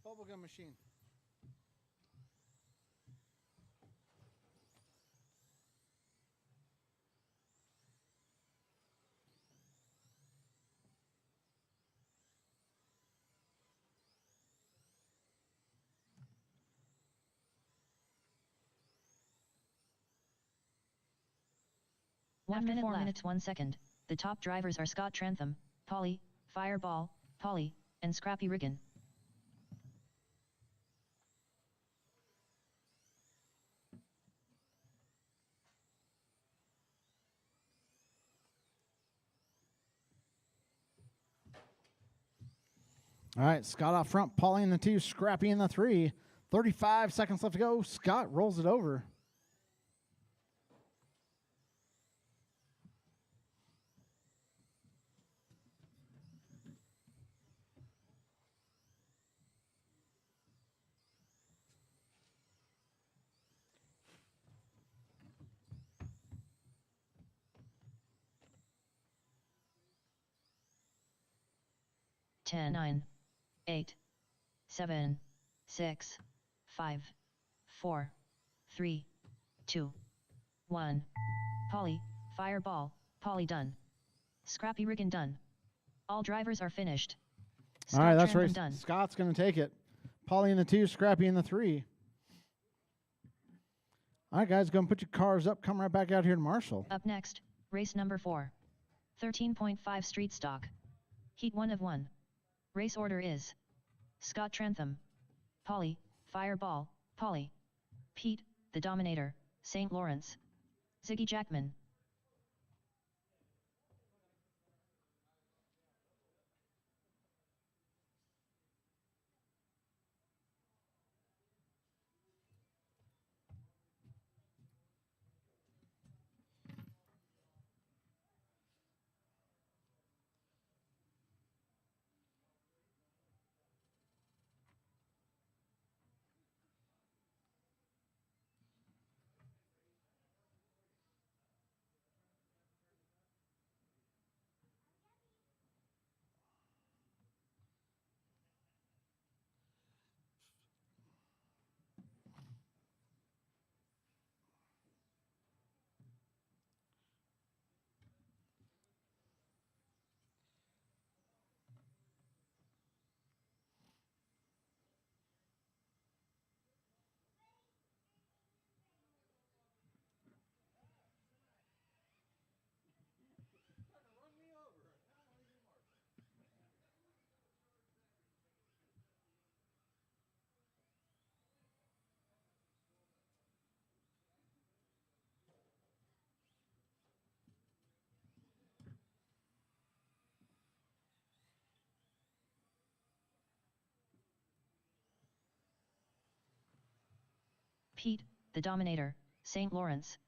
Bubblegum machine. One minute 4 minutes 1 second. The top drivers are Scott Trantham, Polly, Fireball, Polly, and Scrappy Riggin. All right, Scott out front, Paulie in the 2, Scrappy in the 3. 35 seconds left to go. Scott rolls it over. Ten, 9, 8, 7, 6, 5, 4, 3, 2, 1. Polly, Fireball, Polly done. Scrappy Riggin done. All drivers are finished. All right, that's Trantham right. done. Scott's going to take it. Paulie in the 2, Scrappy in the 3. All right, guys, go and put your cars up. Come right back out here to Marshall. Up next, race number 4. 13.5 street stock. Heat 1 of 1. Race order is Scott Trantham, Polly, Fireball, Polly, Pete, the Dominator, St. Lawrence, Ziggy Jackman. Pete, the Dominator, St. Lawrence.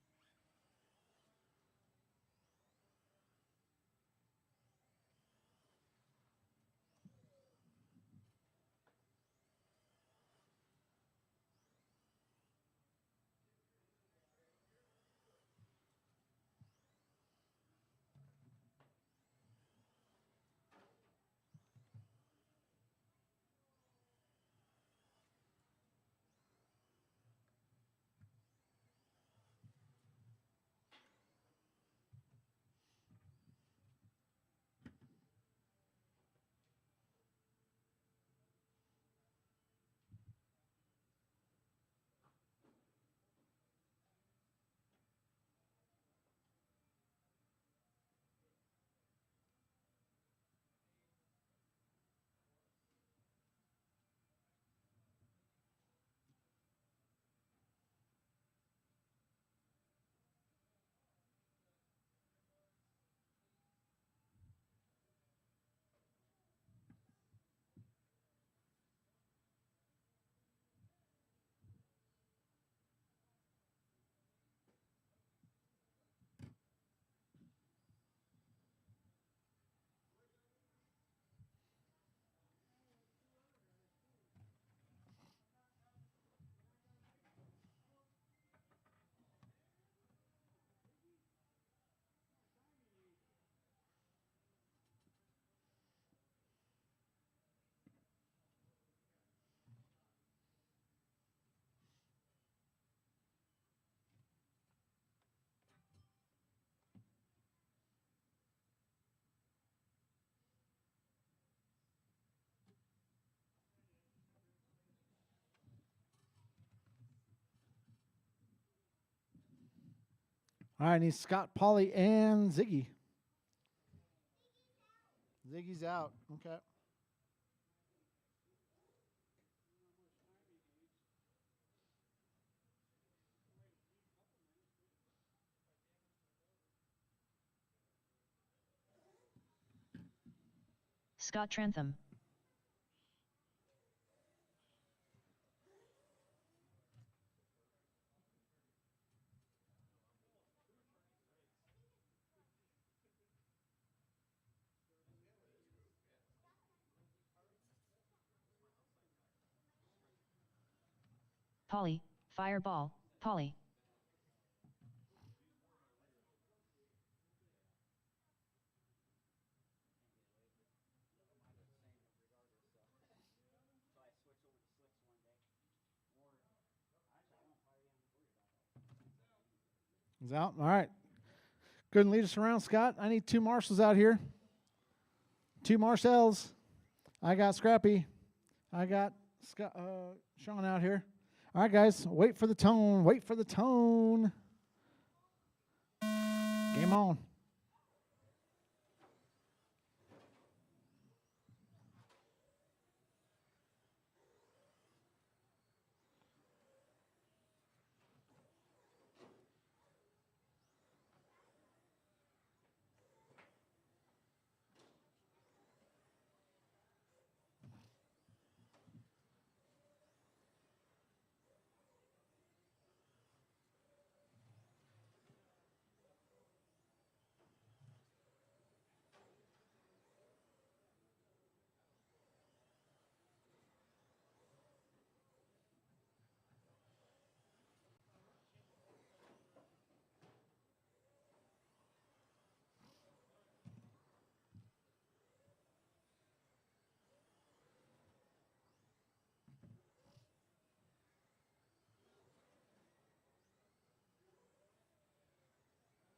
All right, I need Scott, Polly, and Ziggy. Ziggy's out. Okay. Scott Trantham. Polly, Fireball, Polly. He's out. All right. Couldn't lead us around, Scott. I need 2 marshals out here. 2 Marcells. I got Scrappy. I got Scott, Sean out here. All right, guys. Wait for the tone. Wait for the tone. Game on.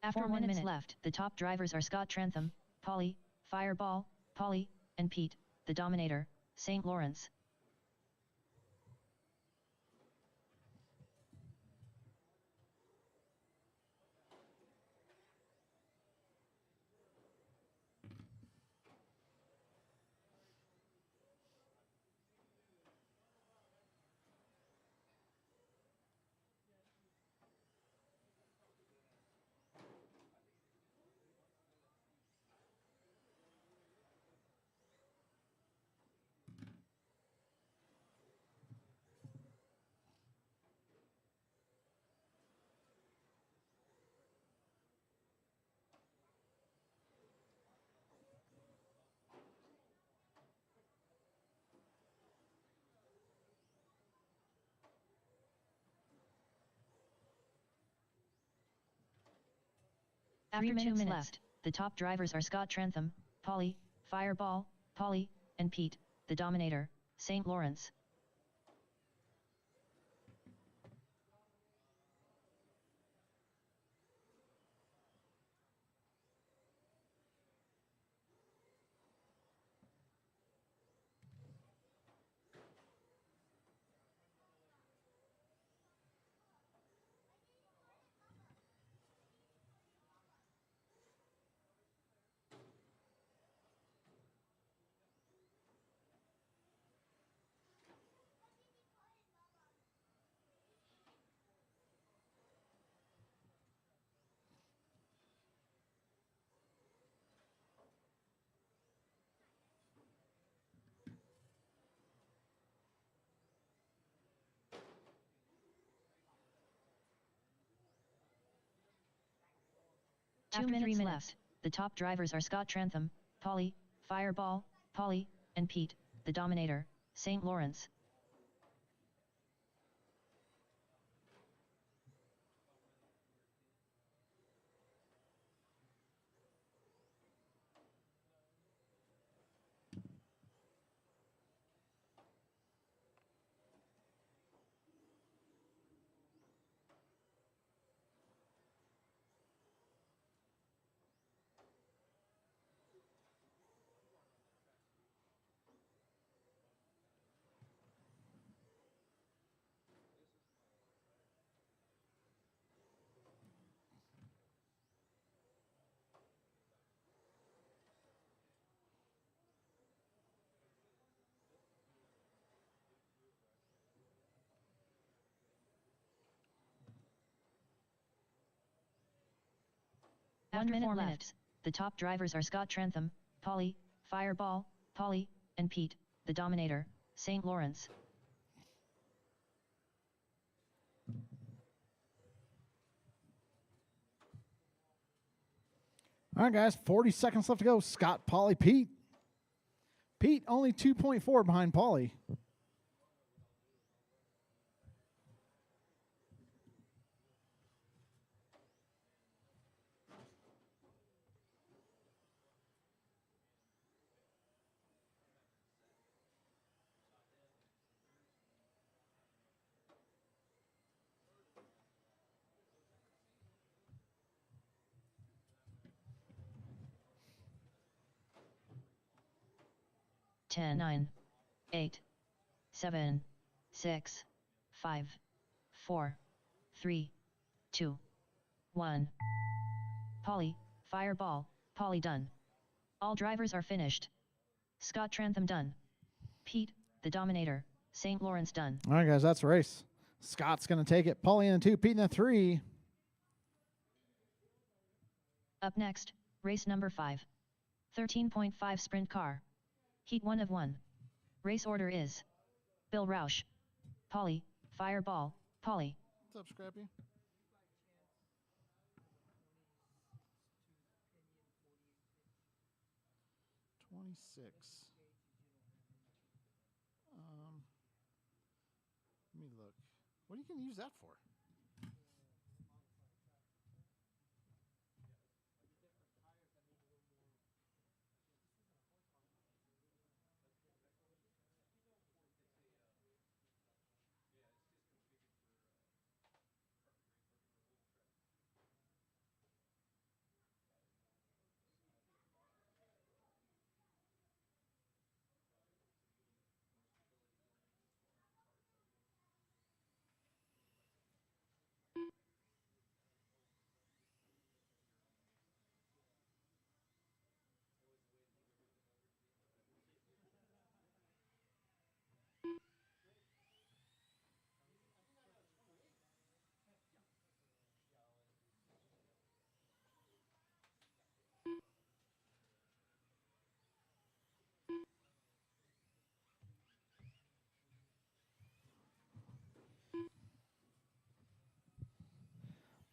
After 1 minute left, the top drivers are Scott Trantham, Polly, Fireball, Polly, and Pete, the Dominator, St. Lawrence. After 2 minutes left, the top drivers are Scott Trantham, Polly, Fireball, Polly, and Pete, the Dominator, St. Lawrence. After 3 minutes left, the top drivers are Scott Trantham, Polly, Fireball, Polly, and Pete, the Dominator, St. Lawrence. After 4 minutes, the top drivers are Scott Trentham, Polly, Fireball, Polly, and Pete, the Dominator, St. Lawrence. All right, guys, 40 seconds left to go. Scott, Polly, Pete. Pete only 2.4 behind Polly. Ten, 9, 8, 7, 6, 5, 4, 3, 2, 1. Polly, Fireball, Polly done. All drivers are finished. Scott Trentham done. Pete, the Dominator, St. Lawrence done. All right, guys, that's the race. Scott's going to take it. Polly in the 2, Pete in the 3. Up next, race number 5. 13.5 sprint car. Heat 1 of 1. Race order is Bill Roush, Polly, Fireball, Polly. What's up, Scrappy? Let me look. What are you going to use that for?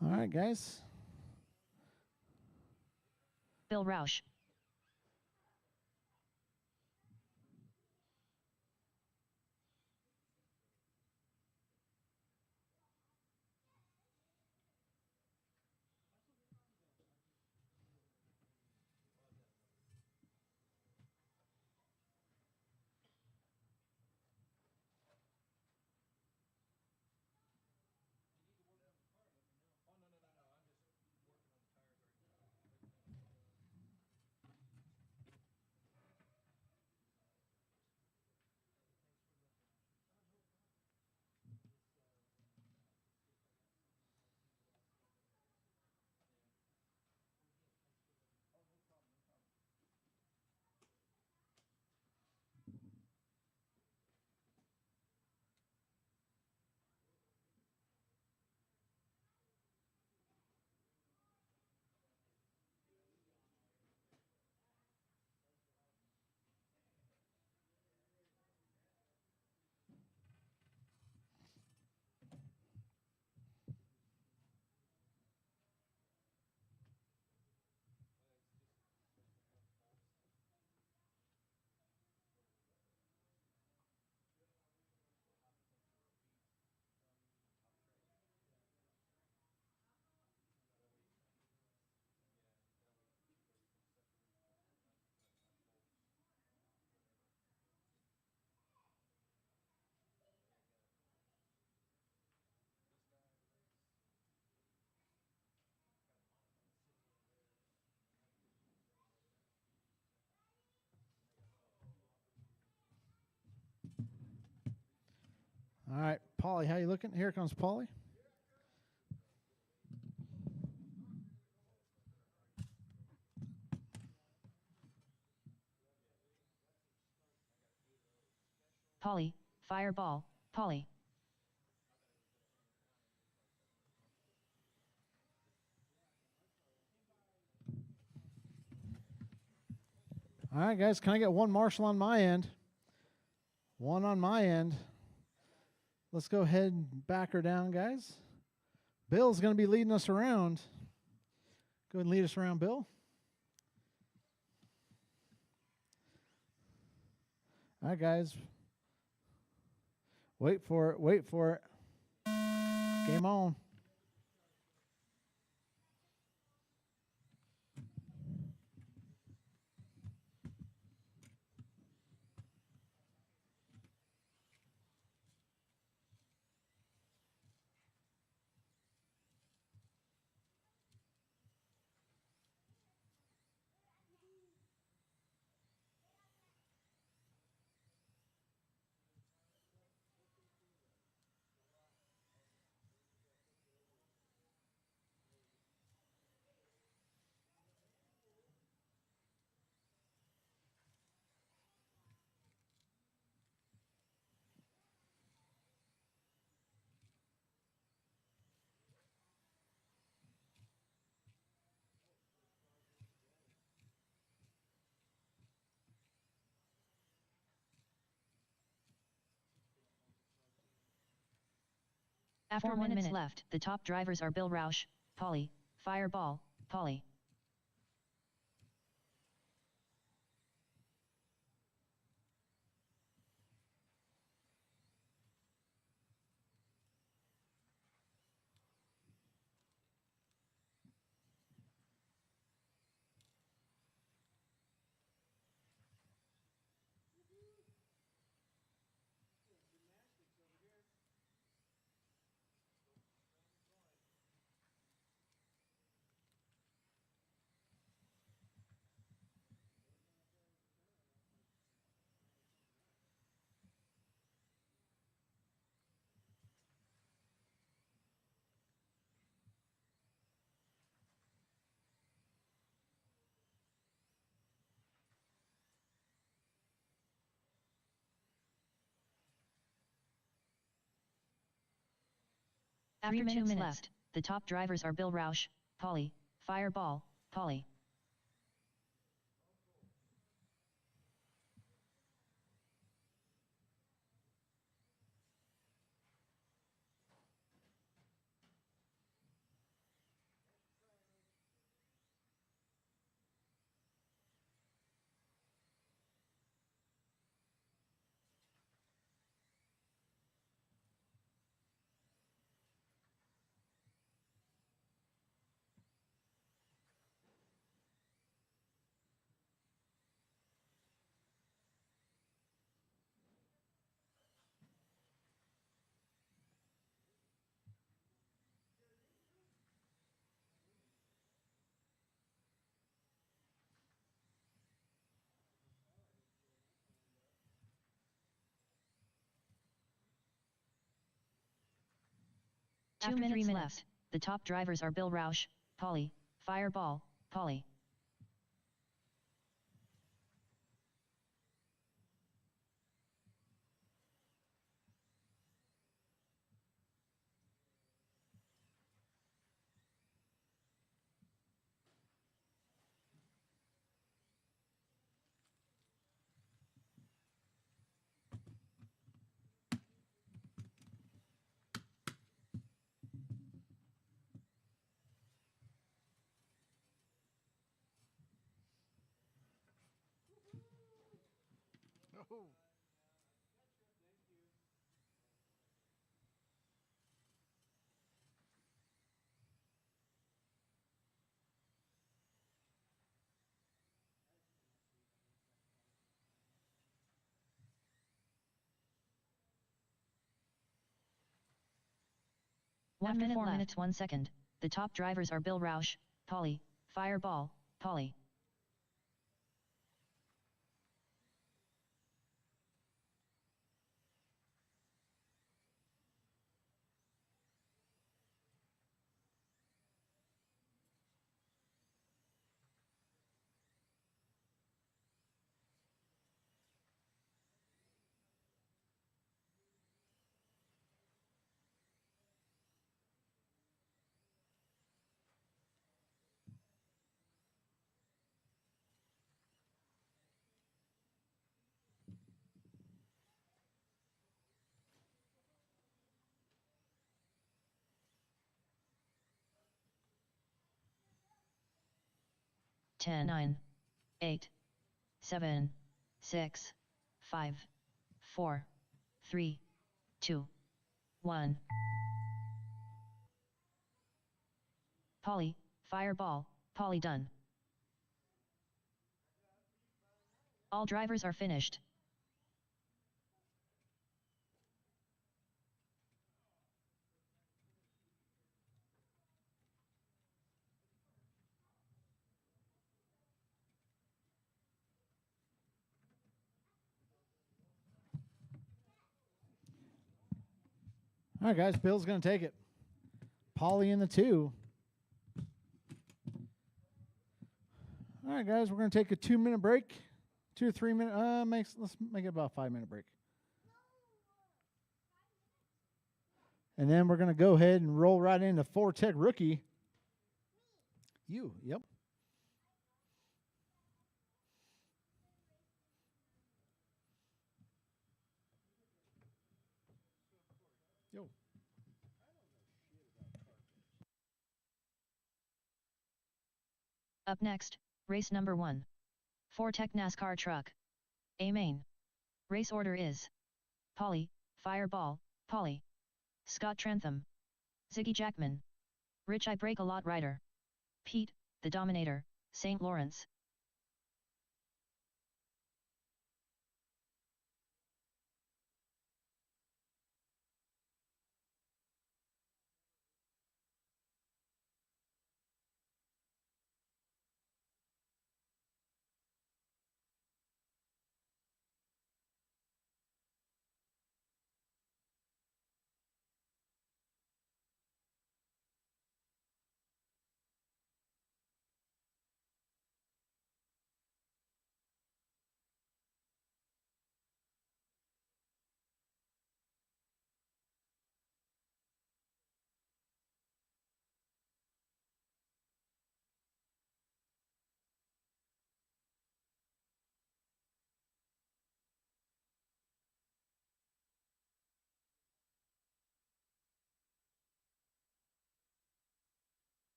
All right, guys. Bill Roush. All right, Polly, how you looking? Here comes Polly. Polly, Fireball, Polly. All right, guys, can I get one marshal on my end? One on my end. Let's go ahead and back her down, guys. Bill's going to be leading us around. Go ahead and lead us around, Bill. All right, guys. Wait for it. Wait for it. Game on. After 1 minute left, the top drivers are Bill Roush, Polly, Fireball, Polly. After 2 minutes left, the top drivers are Bill Roush, Polly, Fireball, Polly. After 3 minutes left, the top drivers are Bill Roush, Polly, Fireball, Polly. Oh. 1 minute 4 minutes 1 second. The top drivers are Bill Roush, Polly, Fireball, Polly. 10, 9, 8, 7, 6, 5, 4, 3, 2, 1. Polly, fireball, Polly done. All drivers are finished. All right, guys. Bill's going to take it. Polly in the 2. All right, guys. We're going to take a 2-minute break. 2 or 3 minute. Let's make it about a 5-minute break. And then we're going to go ahead and roll right into 4-Tech rookie. You. Yep. Yo. Up next, race number 1. 4-Tech NASCAR truck. A main. Race order is Polly, Fireball, Polly. Scott Trantham. Ziggy Jackman. Rich I Break a Lot Rider. Pete, the Dominator, St. Lawrence.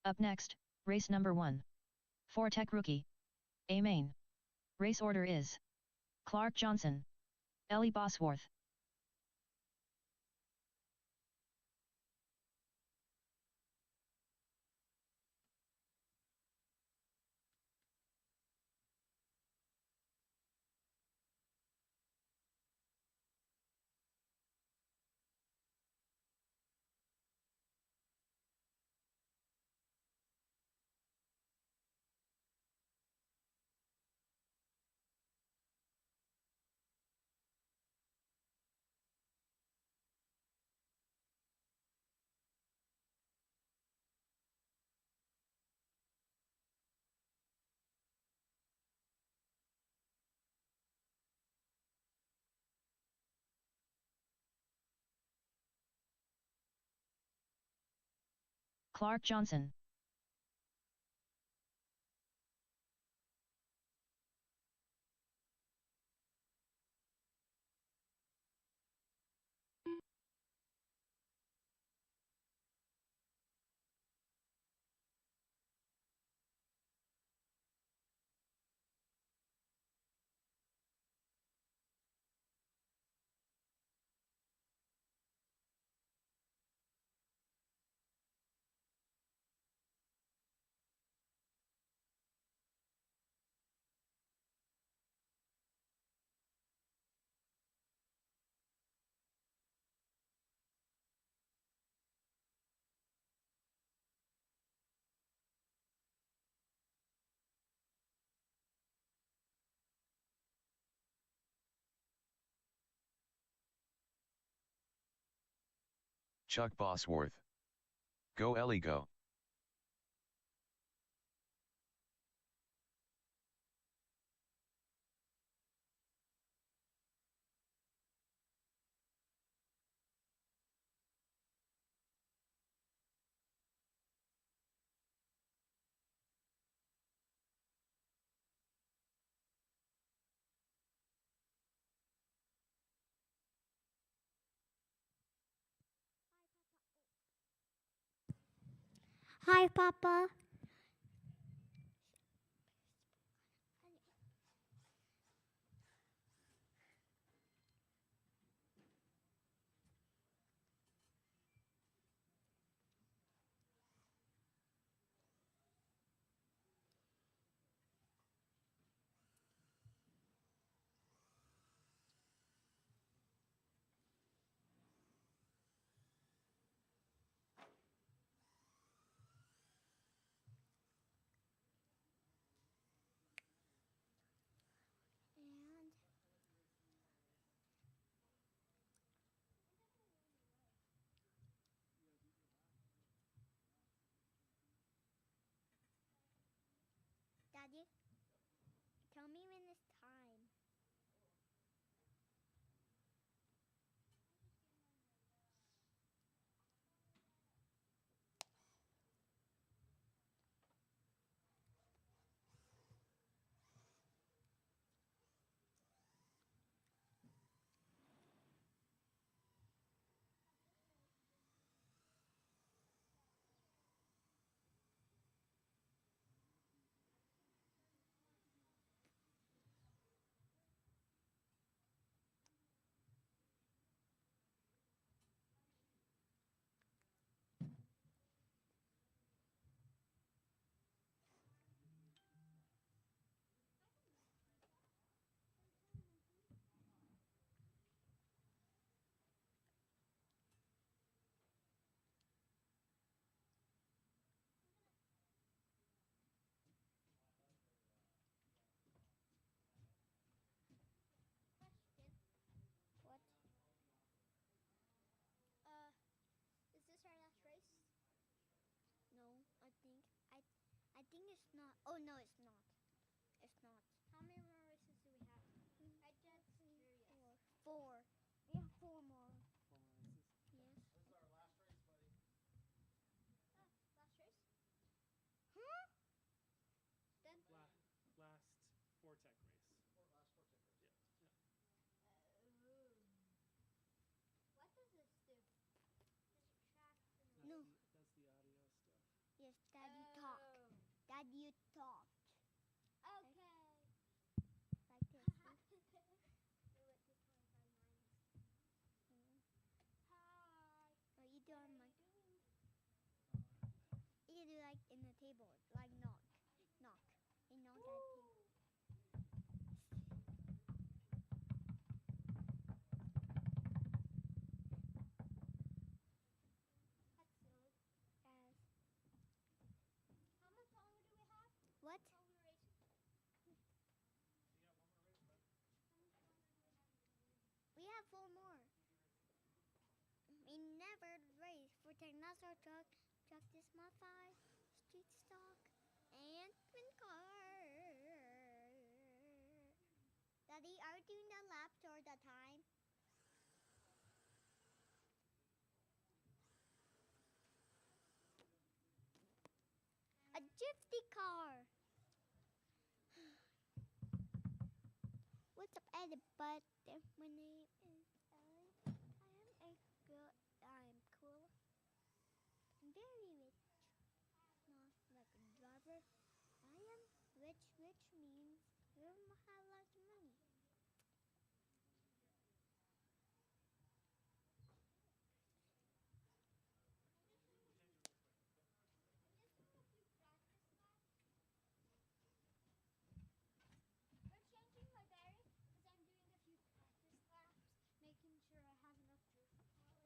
Up next, race number 1. 4-Tech rookie. A main. Race order is Clark Johnson. Ellie Bosworth. Clark Johnson. Chuck Bosworth. Go Ellie go. Hi, Papa. And Daddy, tell me when it's time. Question. What? Is this our last race? No, I think it's not. Oh no, it's not. It's not. How many more races do we have? I just curious. Four. We have four more. 4 more races. Yes. This is our last race, buddy. Last race? Huh? Then. Last four-tech race. Last 4 tech race. Yeah. What does this do? Does it track the That's No. that's the audio stuff. Yes, Daddy talk. Daddy you talk. Okay. Like this. We went to 25 minus. Hi. Or you do on my. What are you doing? You can do like in the table, like knock, knock, and knock at table. That's silly. As How much longer do we have? what? While we're racing? You got one more race, bud. How much longer do we have? We have four more. We never race for dinosaur truck, truck this modify, street stock, and twin car. Daddy, are we doing the laps or the time? A gypsy car. What's up, everybody? My name is Ellie. I am a girl. I'm cool. I'm very rich. Not like a driver. I am rich, which means we have lots of money. We're changing my battery because I'm doing a few practice laps, making sure I have enough drift power.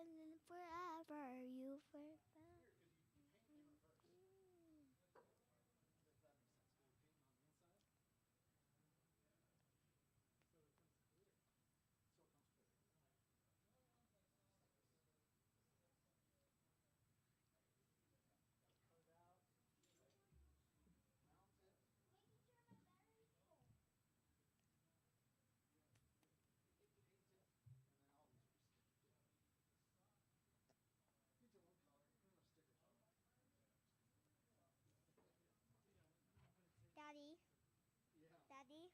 and forever you forever. So it comes clear. Cut it out. Daddy, Daddy,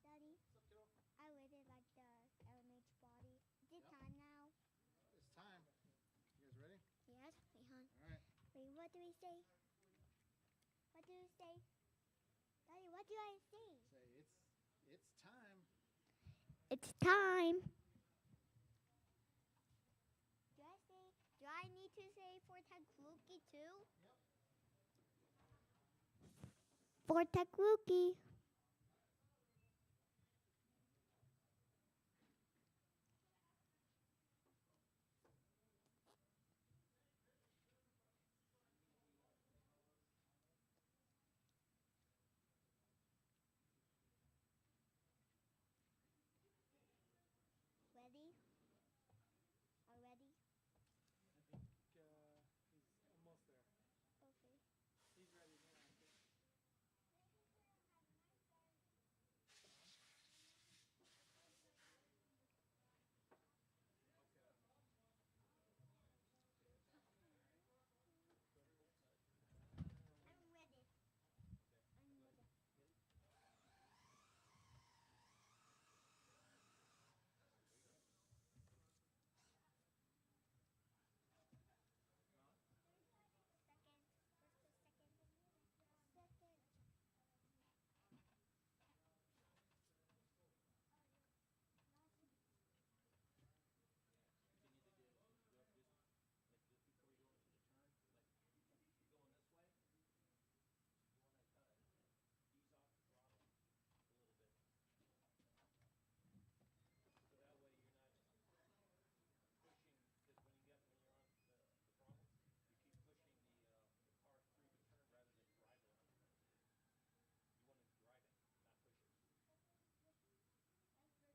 Daddy. I really like the LMH body. Is it time now? It's time. You guys ready? Yes. Wait, hon. All right. Wait, what do we say? What do we say? Daddy, what do I say? Say it's time. It's time. Do I need to say Fortakuki too? Yep. Fortakuki. Ready? Are you ready? I think he's almost there. Okay. He's ready now, I think. I'm ready. I'm ready. Second.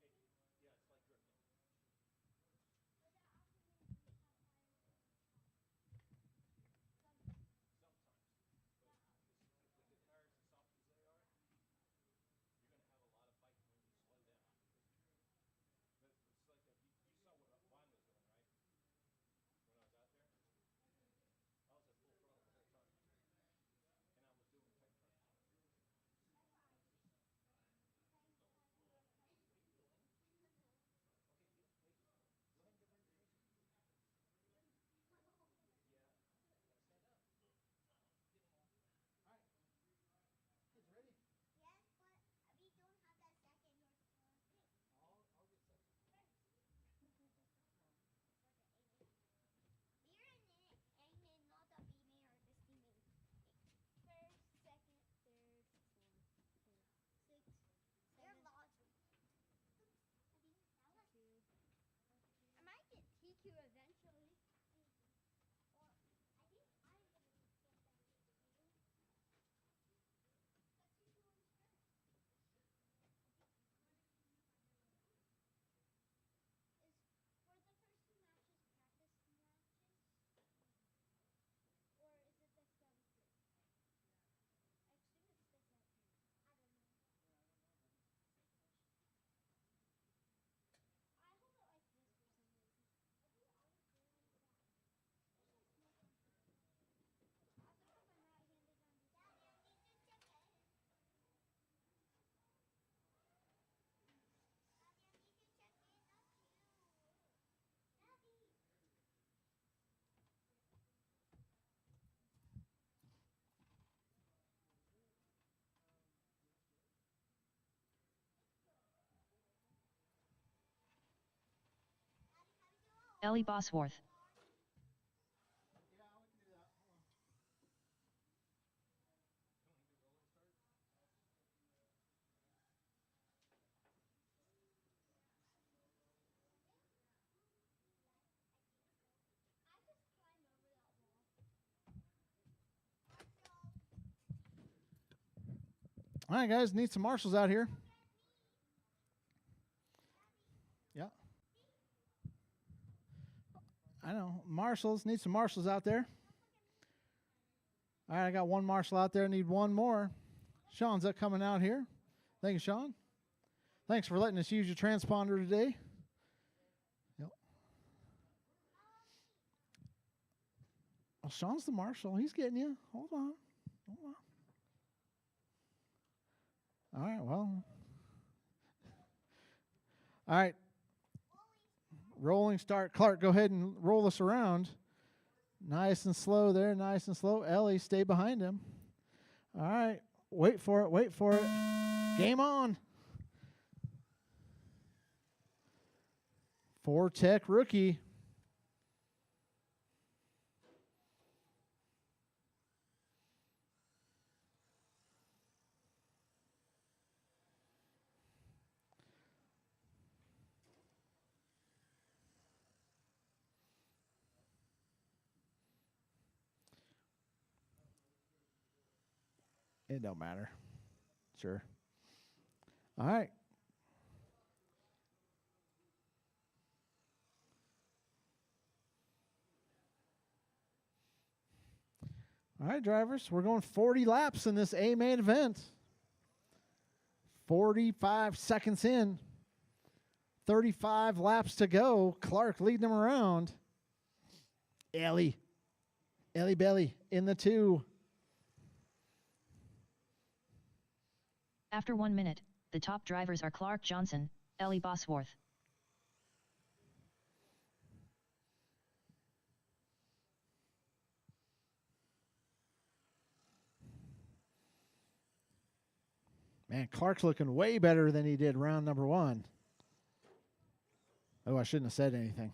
First or second? Second. All right. Kids ready? Yes, but we don't have that second or thing. I'll get second. Beer and aiming, not a beaming or the steaming. First, second, third, fourth, fifth, sixth, seventh. You're lost. Two. I might get TQ eventually. Or I think I'm gonna get that TQ. But TQ one's first. Is for the first two matches practice matches? Or is it the same thing? I assume it's the same thing. I don't know. I hold it like this for some reason. I think I was doing that. I also put my right-handed on this. Daddy, I need to check it. Daddy, I need to check it. Not you. Daddy. Daddy, how do you do? Ellie Bosworth. Yeah, we can do that. Hold on. All right, guys, need some marshals out here. Yeah. I know. Marshals, need some marshals out there. All right, I got one marshal out there. Need one more. Sean's up coming out here. Thank you, Sean. Thanks for letting us use your transponder today. Yep. Well, Sean's the marshal. He's getting you. Hold on. Hold on. All right, well. All right. Rolling start. Clark, go ahead and roll us around. Nice and slow there. Nice and slow. Ellie, stay behind him. All right. Wait for it. Wait for it. Game on. 4-Tech rookie. It don't matter. Sure. All right. All right, drivers. We're going 40 laps in this A main event. 45 seconds in. 35 laps to go. Clark leading them around. Ellie Belly in the 2. After 1 minute, the top drivers are Clark Johnson, Ellie Bosworth. Man, Clark's looking way better than he did round number 1. Oh, I shouldn't have said anything.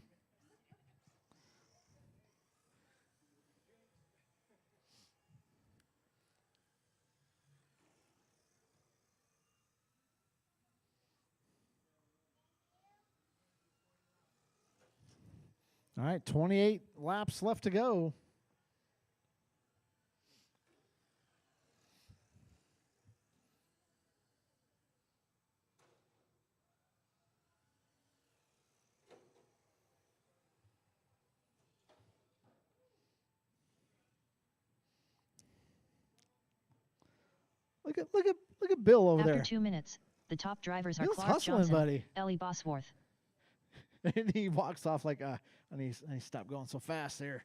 All right, 28 laps left to go. Look at Bill over After there. 2 minutes, the top drivers are Bill's Clark hustling, Johnson, buddy. Ellie Bosworth. And he walks off like, I need to stop going so fast there.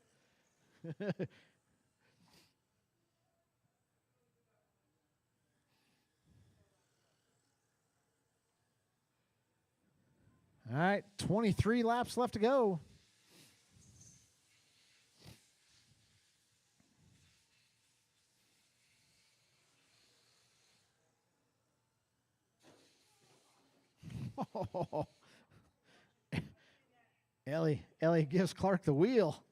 All right, 23 laps left to go. Ellie gives Clark the wheel.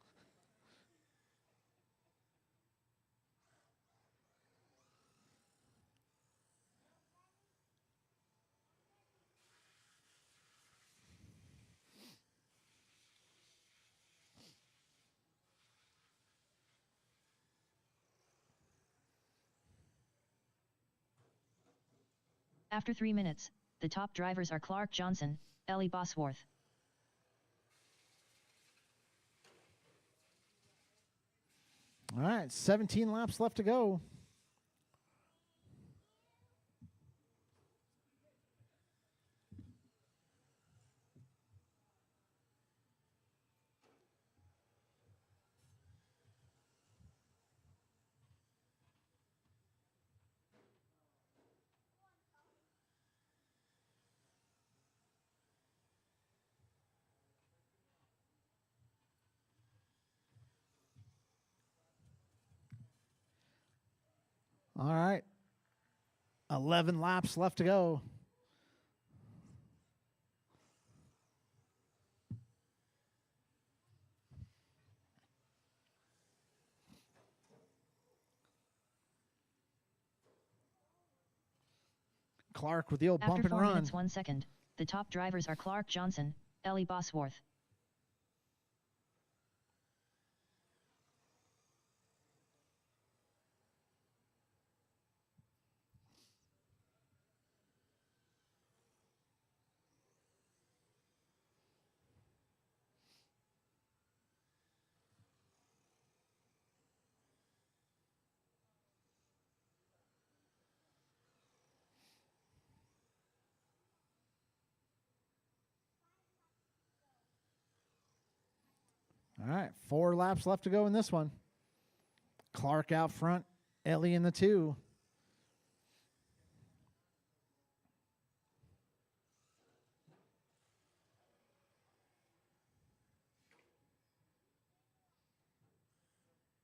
After 3 minutes, the top drivers are Clark Johnson, Ellie Bosworth. All right, 17 laps left to go. All right, 11 laps left to go. Clark with the old After bump and 4 run. minutes 1 second, the top drivers are Clark Johnson, Ellie Bosworth. All right, 4 laps left to go in this one. Clark out front, Ellie in the 2.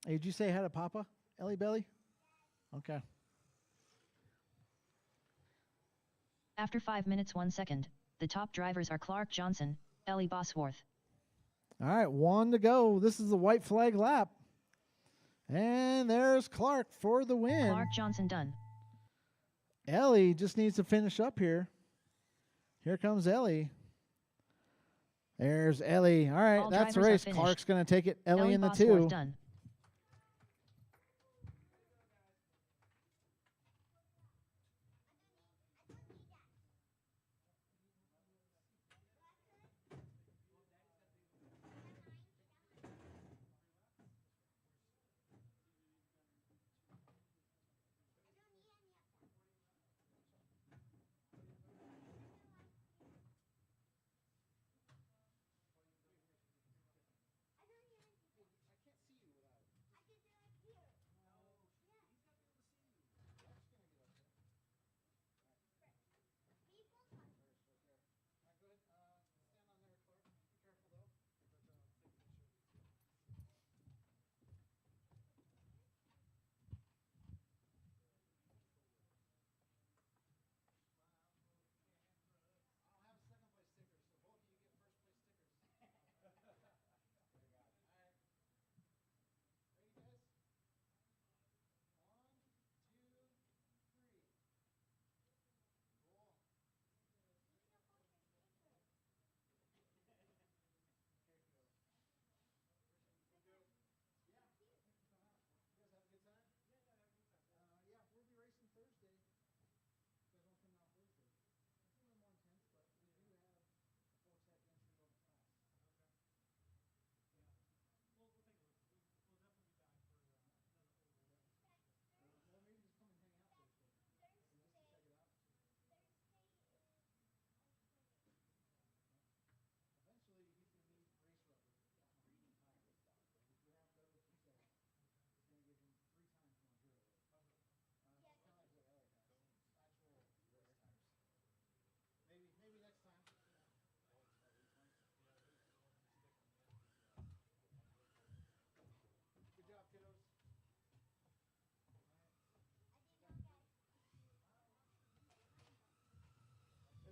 Hey, did you say hi to Papa, Ellie Belly? Okay. After 5 minutes 1 second, the top drivers are Clark Johnson, Ellie Bosworth. All right, 1 to go. This is the white flag lap. And there's Clark for the win. Clark Johnson done. Ellie just needs to finish up here. Here comes Ellie. There's Ellie. All right, All that's the drivers are race. finished. Clark's going to take it. Ellie in the Bosworth 2. done.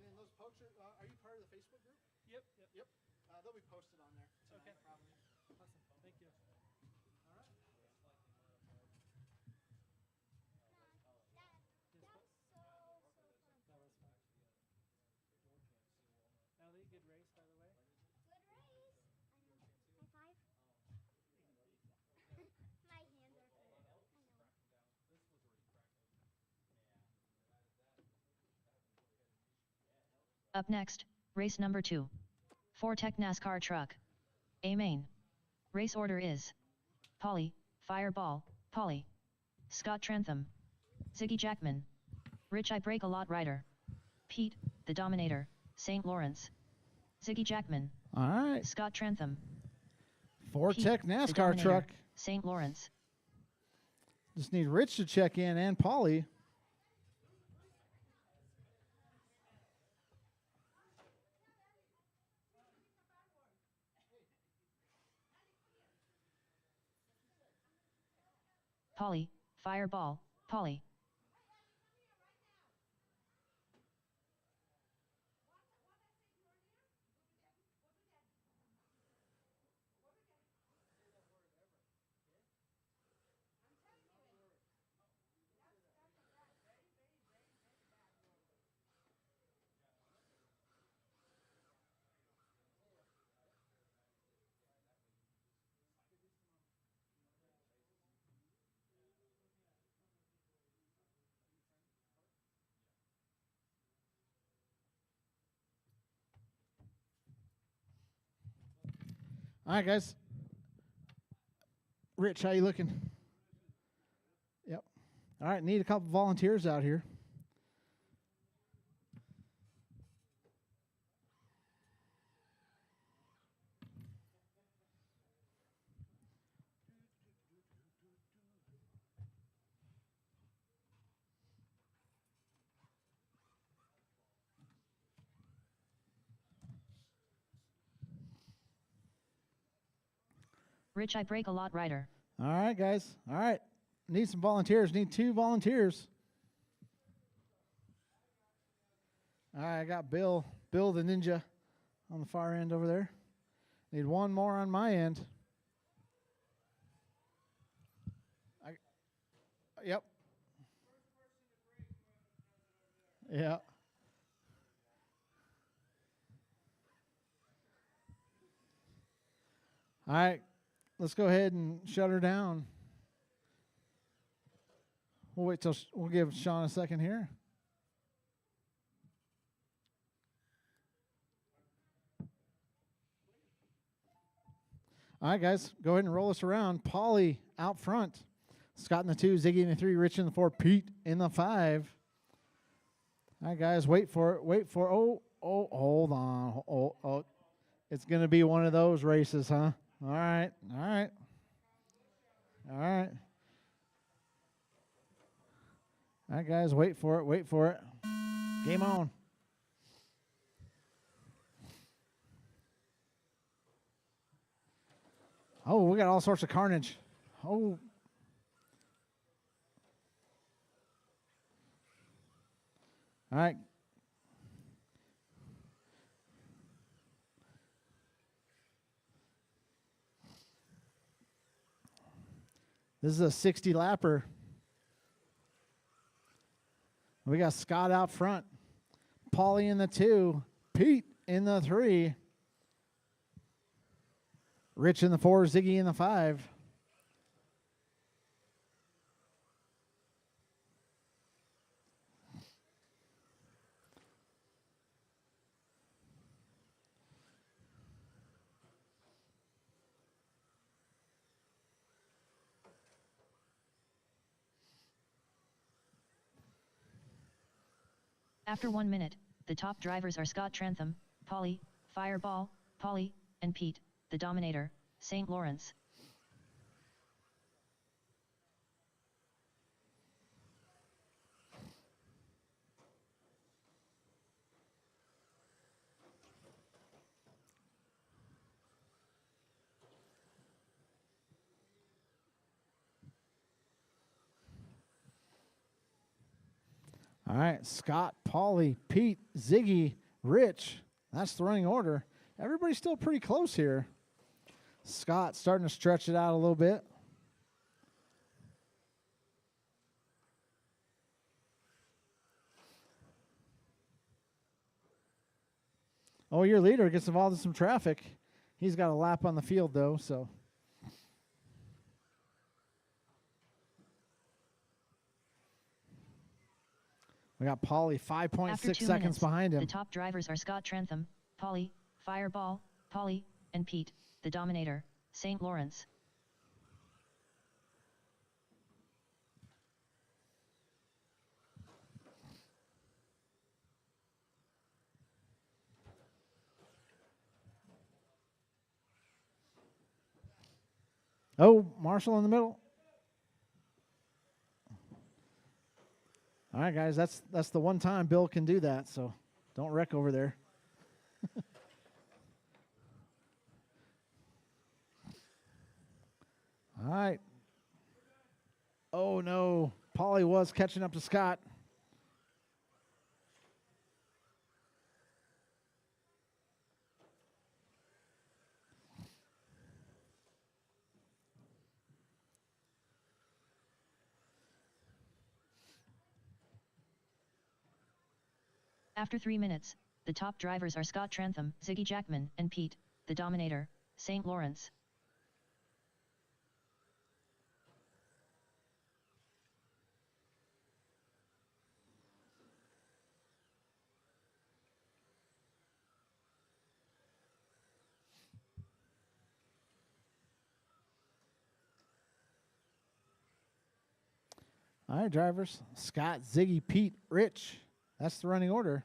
And then those pokes are you part of the Facebook group? Yep. Yep. They'll be posted on there tonight, Okay. probably. Awesome. Thank you. All right. That was so fun. That was fun. Ellie, good race, by the way. Good race. I know. High five. My hands are full. I know. Up next, race number 2. 4-Tech NASCAR truck. A main. Race order is Polly, Fireball, Polly. Scott Trantham. Ziggy Jackman. Rich I Break a Lot Rider. Pete, the Dominator, St. Lawrence. Ziggy Jackman. All right. Scott Trantham. 4-Tech Pete, the NASCAR Dominator, truck. St. Lawrence. Just need Rich to check in and Polly. Polly, Fireball, Polly. All right, guys. Rich, how you looking? Yep. All right, need a couple volunteers out here. Rich I break a lot rider. All right, guys. All right. Need some volunteers. Need 2 volunteers. All right, I got Bill the ninja on the far end over there. Need 1 more on my end. Yep. Yeah. All right. Let's go ahead and shut her down. We'll wait till we'll give Sean a second here. All right, guys, go ahead and roll us around. Polly out front. Scott in the 2, Ziggy in the 3, Rich in the 4, Pete in the 5. All right, guys, wait for it. Wait for hold on. Oh. It's going to be one of those races, huh? All right. All right. All right. All right, guys, wait for it. Wait for it. Game on. Oh, we got all sorts of carnage. Oh. All right. This is a 60 lapper. We got Scott out front. Paulie in the 2. Pete in the 3. Rich in the 4. Ziggy in the 5. After 1 minute, the top drivers are Scott Trantham, Polly, Fireball, Polly, and Pete, the Dominator, St. Lawrence. All right, Scott, Paulie, Pete, Ziggy, Rich. That's the running order. Everybody's still pretty close here. Scott starting to stretch it out a little bit. Oh, your leader gets involved in some traffic. He's got a lap on the field, though, so. We got Paulie 5.6 seconds behind him. The top drivers are Scott Trantham, Polly, Fireball, Polly, and Pete, the Dominator, St. Lawrence. Oh, Marshall in the middle. All right, guys, that's the one time Bill can do that, so don't wreck over there. All right. Oh, no. Paulie was catching up to Scott. After 3 minutes, the top drivers are Scott Trantham, Ziggy Jackman, and Pete, the Dominator, St. Lawrence. All right, drivers. Scott, Ziggy, Pete, Rich. That's the running order.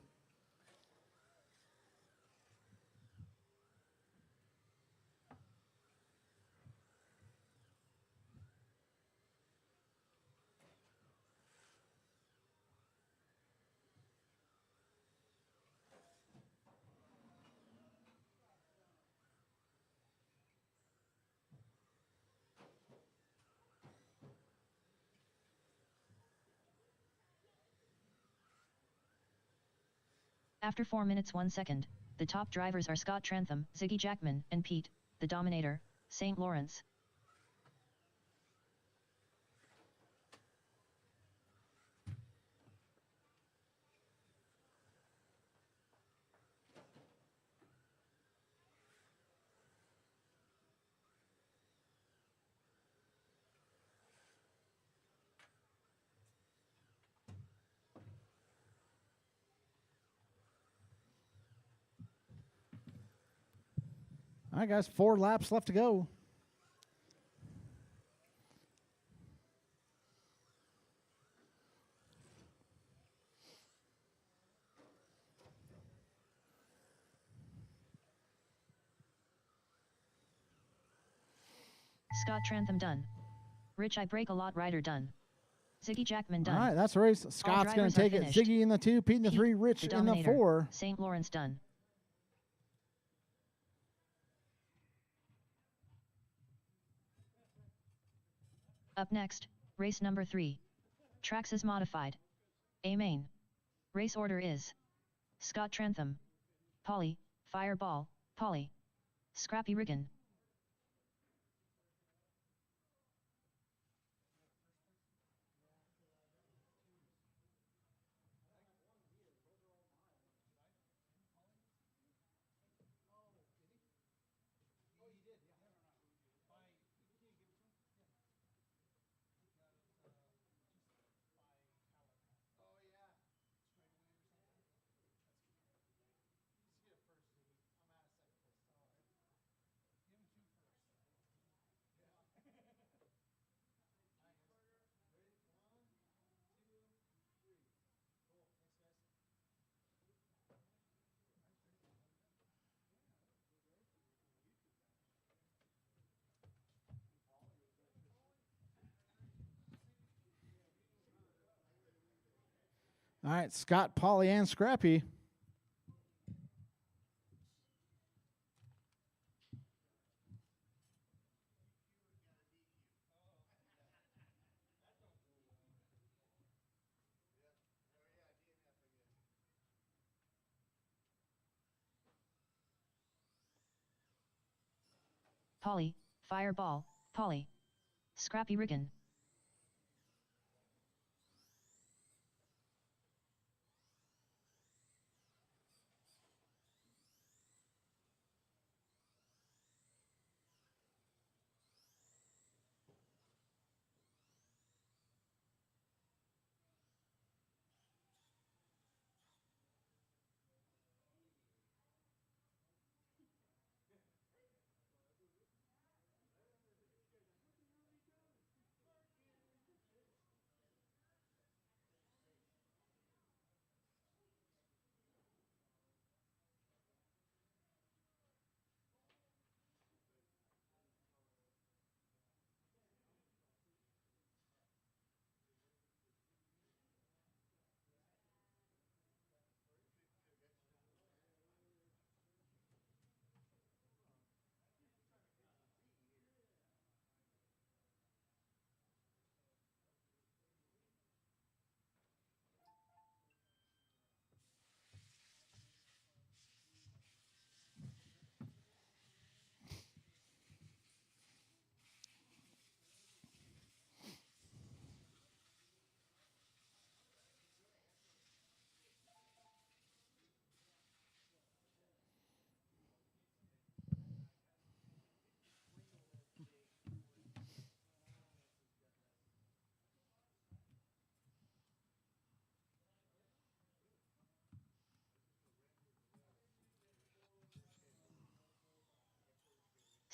After 4 minutes 1 second, the top drivers are Scott Trentham, Ziggy Jackman, and Pete, the Dominator, St. Lawrence. All right, guys, 4 laps left to go. Scott Trantham done. Rich I Break a Lot rider done. Ziggy Jackman done. All right, that's the race. Scott's going drivers to are take it. finished. Ziggy in the 2, Pete in the Pete, 3, Rich the in the Dominator, 4. St. Lawrence done. Up next, race number 3. Tracks is modified. A main. Race order is Scott Trentham, Polly, Fireball, Polly, Scrappy Riggin. All right, Scott, Polly, and Scrappy. Polly, Fireball, Polly, Scrappy Riggin.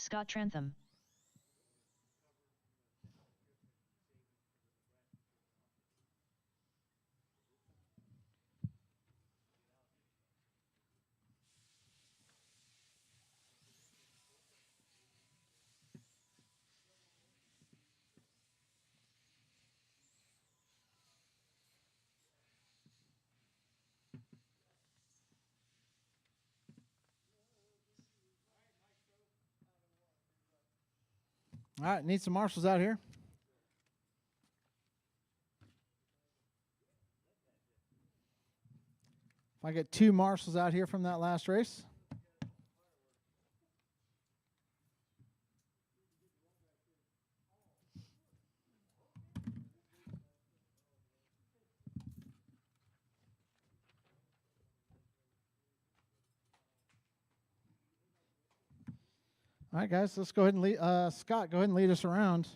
Scott Trantham. All right, need some marshals out here. If I get 2 marshals out here from that last race. All right, guys, let's go ahead and lead. Scott, go ahead and lead us around.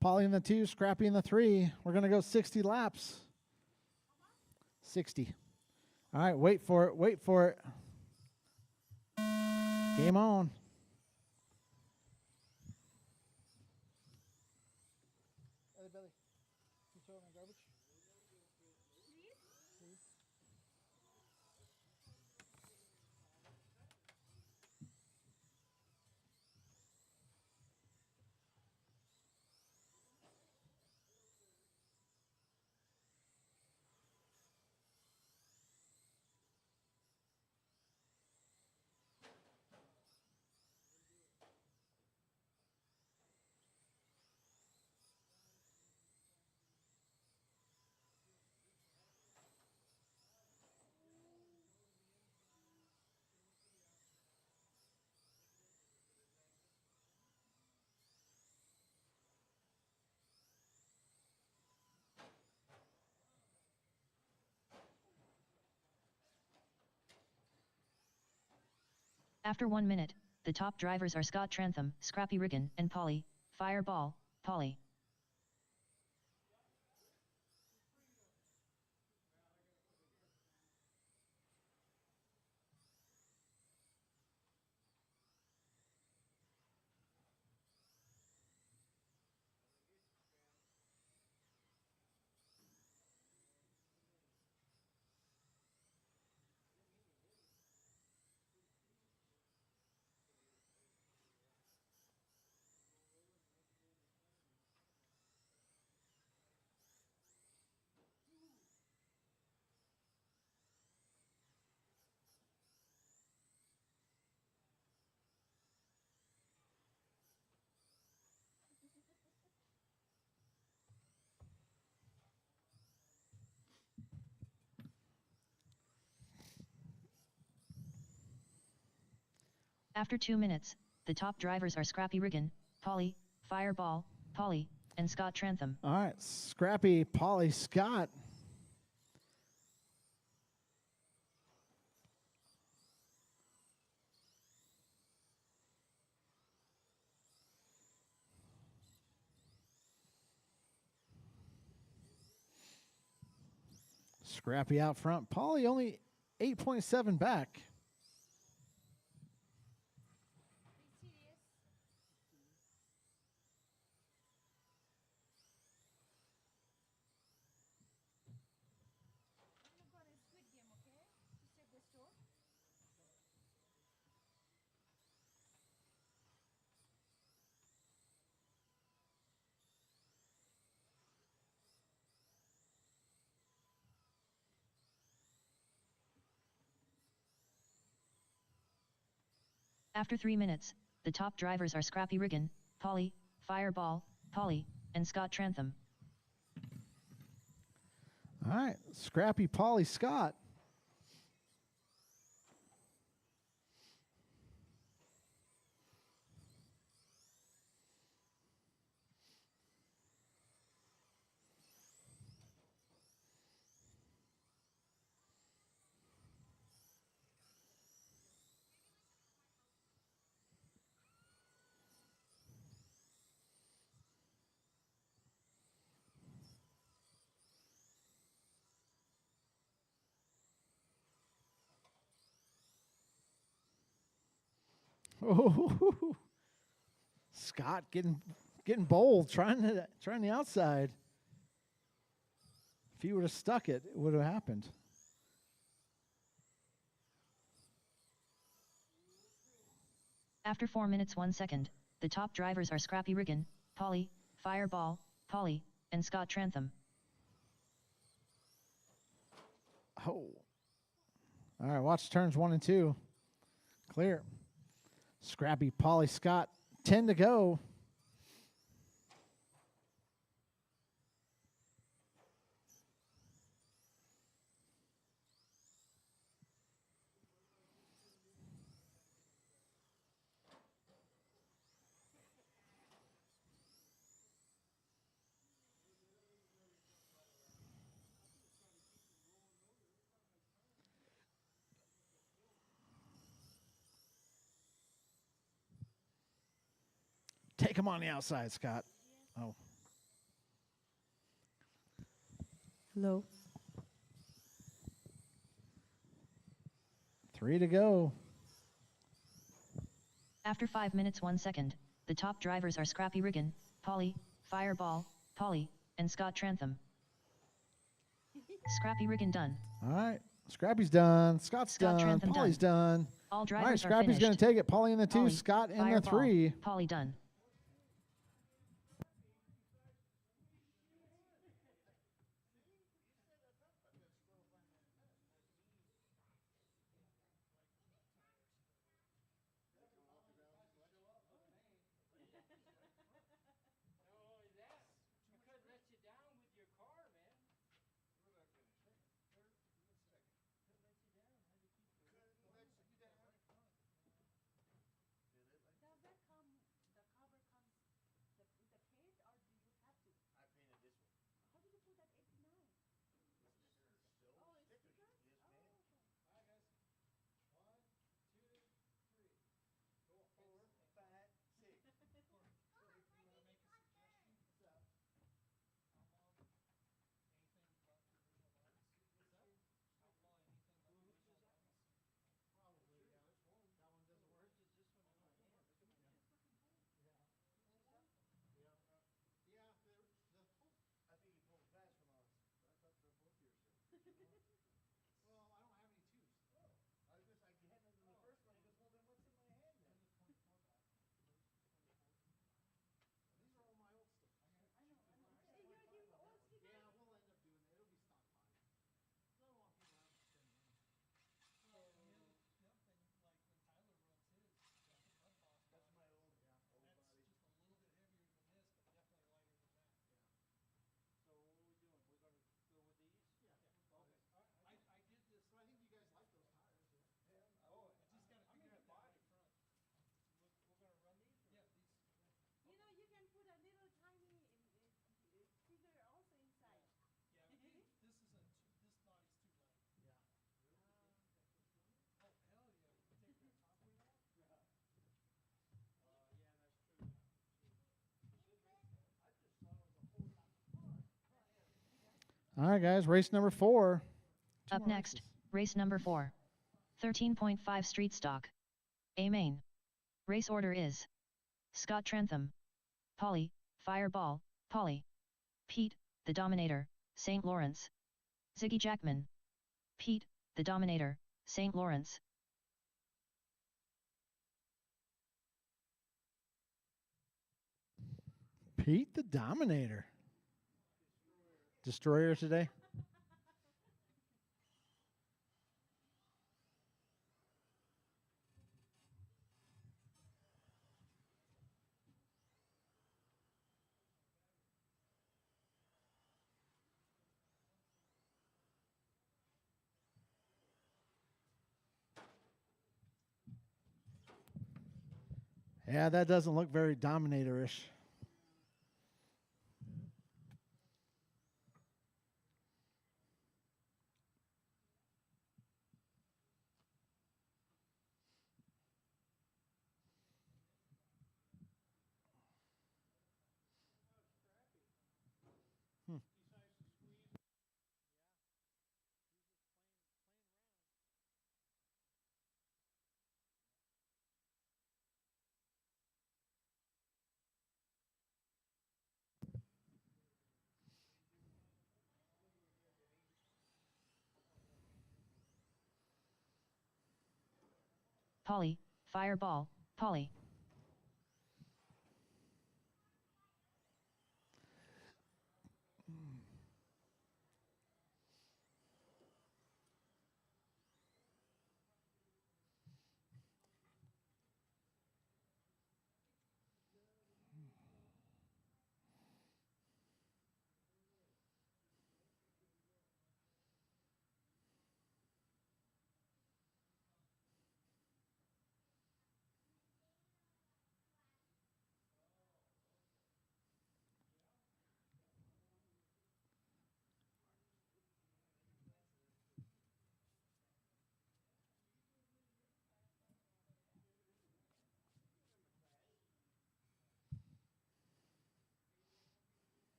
Polly in the 2, Scrappy in the 3. We're going to go 60 laps. 60. All right, wait for it. Wait for it. Game on. After 1 minute, the top drivers are Scott Trantham, Scrappy Riggin, and Polly, Fireball, Polly. After 2 minutes, the top drivers are Scrappy Riggin, Polly, Fireball, Polly, and Scott Trantham. All right, Scrappy, Polly, Scott. Scrappy out front. Polly only 8.7 back. After 3 minutes, the top drivers are Scrappy Riggin, Polly, Fireball, Polly, and Scott Trantham. All right, Scrappy, Polly, Scott. Oh, Scott getting bold, trying the outside. If he would have stuck it, it would have happened. After 4 minutes 1 second, the top drivers are Scrappy Riggin, Polly, Fireball, Polly, and Scott Trantham. Oh. All right, watch turns 1 and 2. Clear. Scrappy, Polly, Scott, 10 to go. Take him on the outside, Scott. Oh, Hello. 3 to go. After 5 minutes 1 second, the top drivers are Scrappy Riggin, Polly, Fireball, Polly, and Scott Trantham. Scrappy Riggin done. All right. Scrappy's done. Scott's Scott done. Trantham Polly's done. All All right, drivers are Scrappy's finished. going to take it. Polly in the 2, Polly, Scott in the Fireball, 3. Polly done. Not only that, we couldn't let you down with your car, man. Where did I finish? Third, second. Couldn't let you down. Had to keep the Couldn't let you down. right front. Did it like Does that come, the cover comes with the paint or do you have to? I painted this one. How did you put that 89? Still Oh, it's stickers. sticker? Yes, Oh, ma'am. okay. All right, guys. 1, 2, 3. Go 4, 5, 6. Corey, you want to make a suggestion? What's up? Outlaw anything but the original lines? What's that? Outlaw anything but the original lines? Probably, yeah. That one doesn't work. Just this one in my hand. Look at my hand. Yeah. Yeah. Yeah. I think he pulled fast from us. I thought they're both yours. Well, I don't have any twos. Oh. I was just like, you had nothing in the first one. He goes, well, then what's in my hand then? Bring the 24 back. Where's the 24? These are all my old stickers. I know. Hey, you're giving all stickers? Yeah, we'll end up doing that. It'll be stockpiled. So I don't want people out to spend money. Well, and the other thing, like when Tyler runs his, that's a Mud Boss That's body. my old, old That's body. just a little bit heavier than this, but definitely lighter than that. Yeah. So what are we doing? We're going to go with these? Yeah. Okay. All right. I did this. So I think you guys like those tires, yeah? Oh, I just got to figure out that right front. We're going to run these? Yeah, these. You know, you can put a little tiny sticker also inside. Yeah, but this isn't. This body's too light. Yeah. Oh hell yeah! We take that top weight off. Yeah. Yeah, that's true. I just thought it was a whole lot of fun. All right, guys. Race number 4. Two Up more next, races. race number 4. 13.5 Street Stock. A main. Race order is Scott Trantham, Polly, Fireball, Polly, Pete, the Dominator, St. Lawrence, Ziggy Jackman, Pete, the Dominator, St. Lawrence. Pete the Dominator. Destroyer today. Yeah, that doesn't look very Dominator-ish. Polly, Fireball, Polly.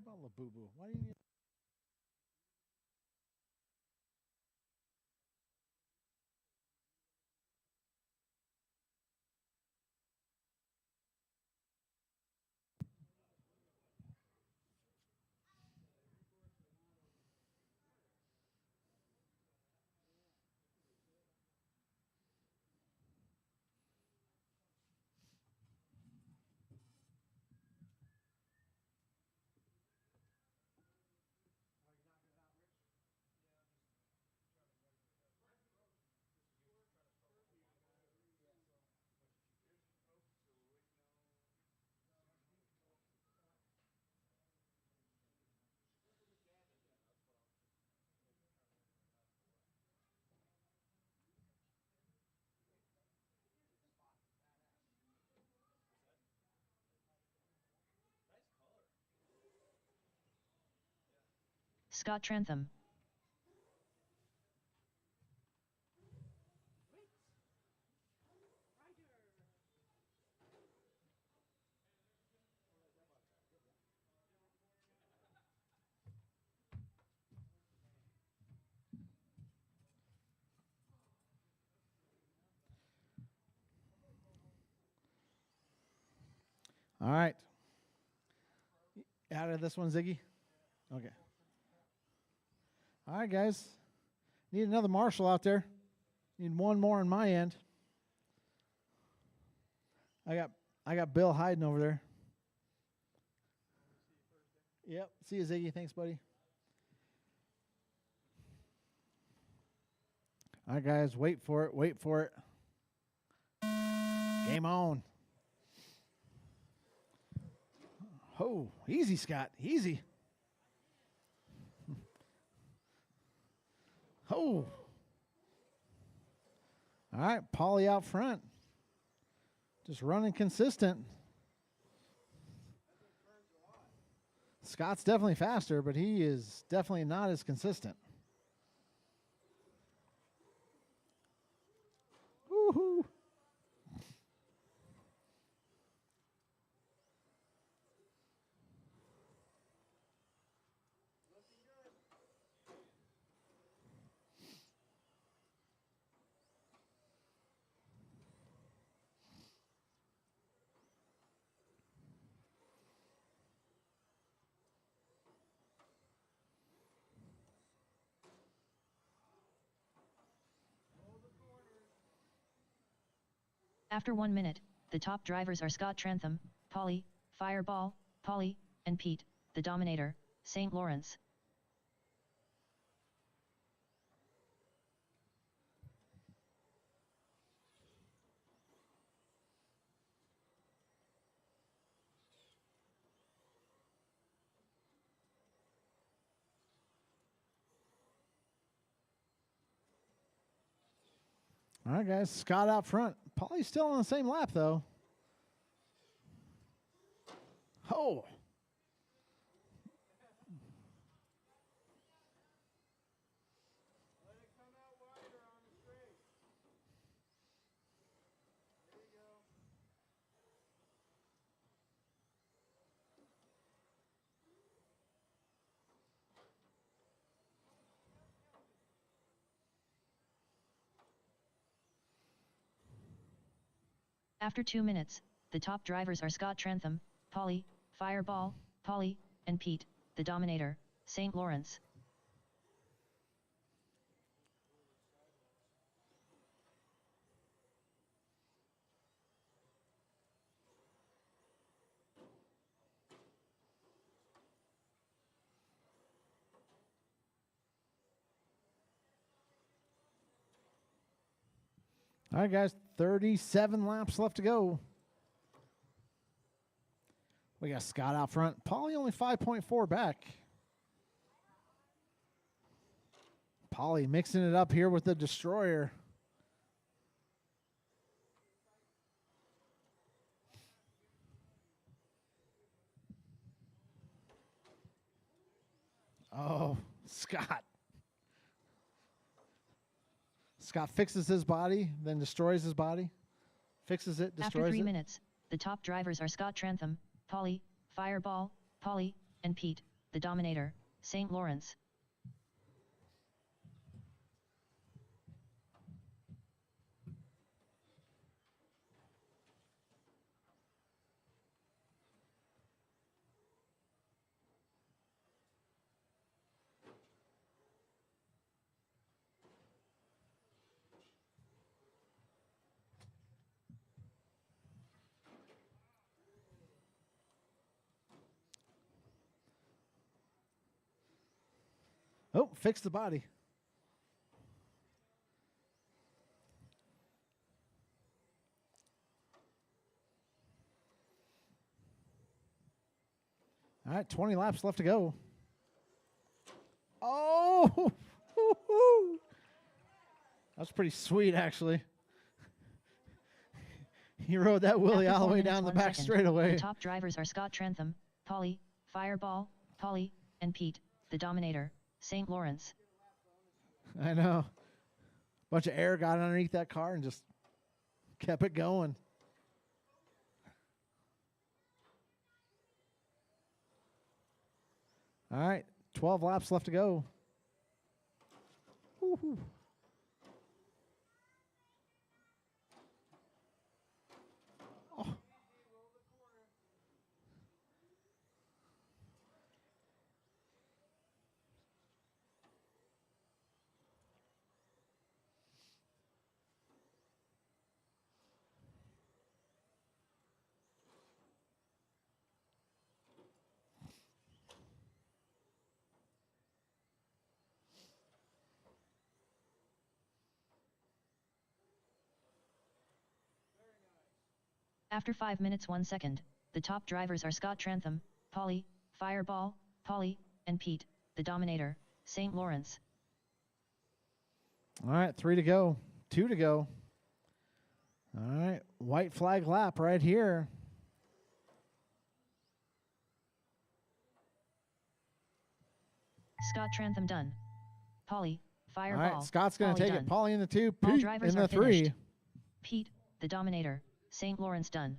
What about Labubu? Why do you need? Scott Trantham. All right. Out of this one, Ziggy? Okay. All right, guys. Need another marshal out there. Need one more on my end. I got Bill hiding over there. Yep. See you, Ziggy. Thanks, buddy. All right, guys. Wait for it. Wait for it. Game on. Oh, easy, Scott. Easy. Oh. All right, Paulie out front. Just running consistent. Scott's definitely faster, but he is definitely not as consistent. Woohoo. After 1 minute, the top drivers are Scott Trantham, Paulie, Fireball, Paulie, and Pete, the Dominator, St. Lawrence. All right, guys. Scott out front. Paulie's still on the same lap, though. Oh. Let it come out wider on the straight. There you go. After 2 minutes, the top drivers are Scott Trantham, Paulie, Fireball, Paulie, and Pete, the Dominator, St. Lawrence. All right, guys. 37 laps left to go. We got Scott out front. Paulie only 5.4 back. Paulie mixing it up here with the Destroyer. Oh, Scott. Scott fixes his body, then destroys his body. Fixes it, destroys After 3 it. minutes, the top drivers are Scott Trantham, Paulie, Fireball, Paulie, and Pete, the Dominator, St. Lawrence. Oh, fix the body. All right, 20 laps left to go. Oh, that's pretty sweet, actually. He rode that wheelie After all the 4 way minutes, down the 1 back second, straightaway. The top drivers are Scott Trentham, Polly, Fireball, Polly, and Pete, the Dominator, St. Lawrence. I know. Bunch of air got underneath that car and just kept it going. All right, 12 laps left to go. Woo-hoo. Oh. After 5 minutes 1 second, the top drivers are Scott Trentham, Polly, Fireball, Polly, and Pete, the Dominator, St. Lawrence. All right, 3 to go. 2 to go. All right, white flag lap right here. Scott Trentham done. Polly, All Fireball, right, Scott's going to take done. it. Polly in the 2, All Pete drivers in are the 3. finished. Pete, the Dominator, St. Lawrence done.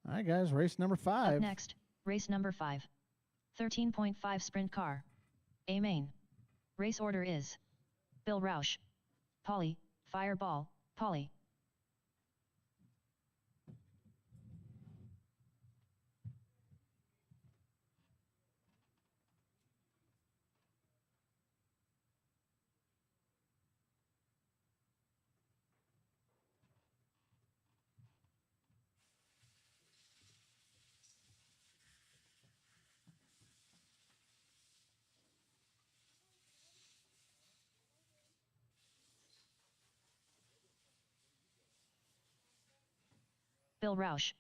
All right, guys, race number 5. Up next, race number 5. 13.5 sprint car. A main. Race order is Bill Roush, Polly, Fireball, Polly. Bill Roush.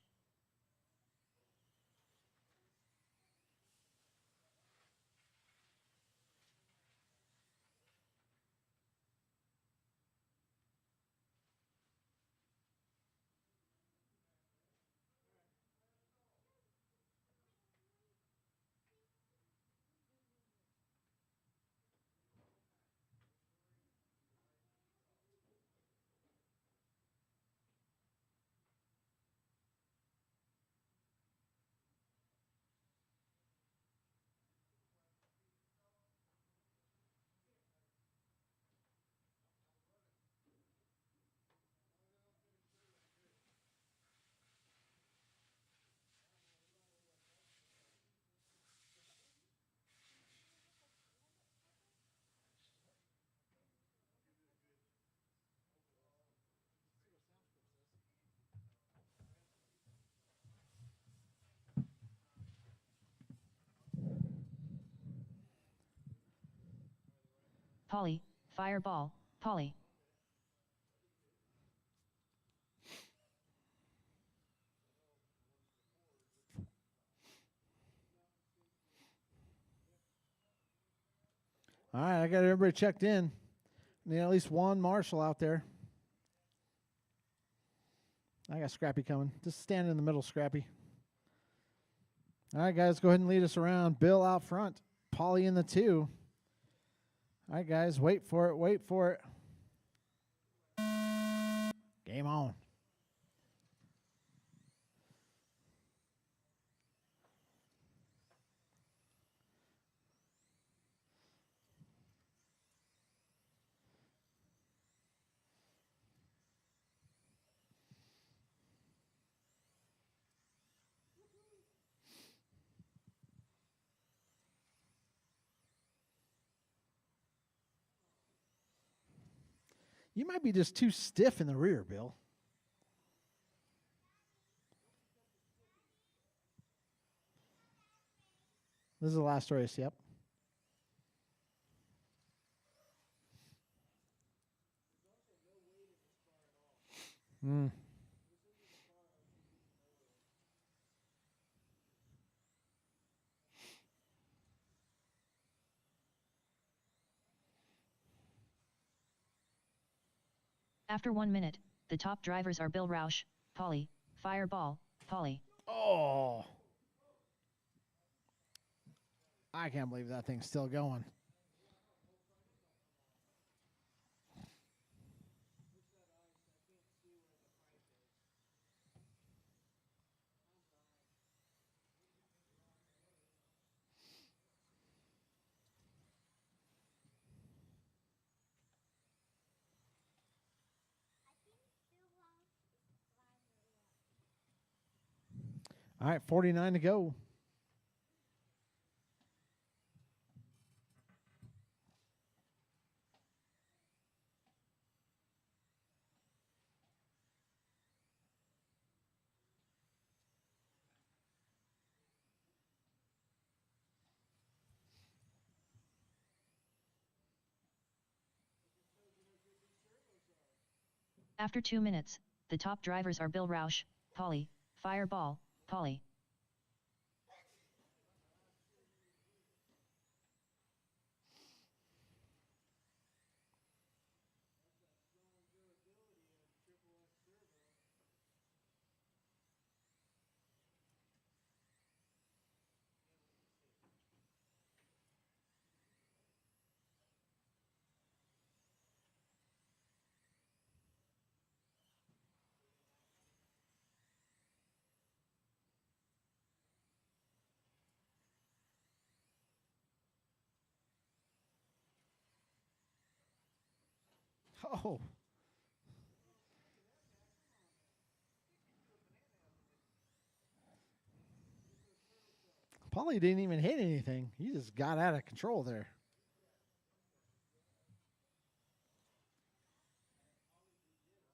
Polly, fireball, Polly. All right, I got everybody checked in. Need at least one marshal out there. I got Scrappy coming. Just stand in the middle, Scrappy. All right, guys, go ahead and lead us around. Bill out front. Polly in the 2. All right, guys, wait for it. Wait for it. Game on. You might be just too stiff in the rear, Bill. This is the last race, yep. Mm. After 1 minute, the top drivers are Bill Roush, Polly, fireball, Polly. Oh. I can't believe that thing's still going. All right, 49 to go. After 2 minutes, the top drivers are Bill Roush, Polly, fireball, Polly. Oh. Polly didn't even hit anything. He just got out of control there.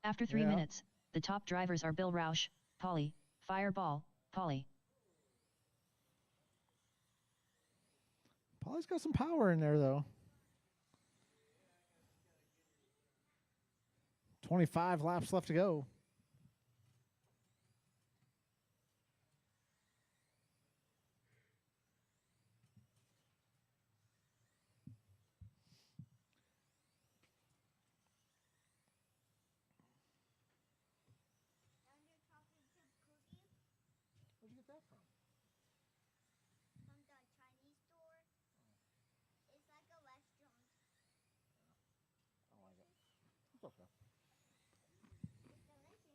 After 3 minutes, the top drivers are Bill Roush, Polly, fireball, Polly. Polly's got some power in there, though. 25 laps left to go. Where'd you get that from? From the Chinese store. It's like a restaurant. I like it. It's okay. It's delicious for me.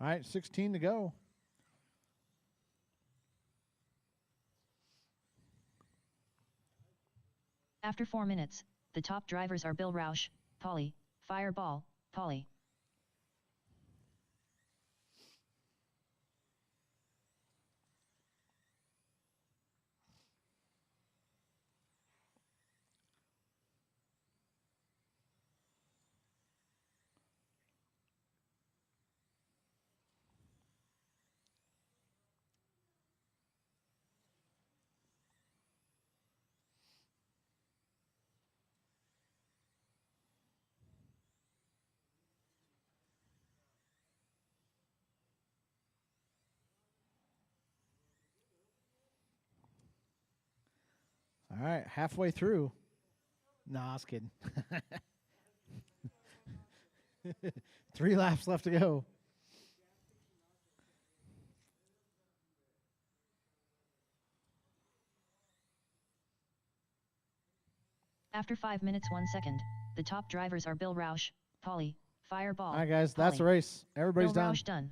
All right, 16 to go. After 4 minutes, the top drivers are Bill Roush, Polly, fireball, Polly. All right, halfway through. No, I was kidding. 3 laps left to go. After 5 minutes 1 second, the top drivers are Bill Roush, Polly, Fireball. All right, guys, that's the Polly. race. Everybody's Bill done. Roush done.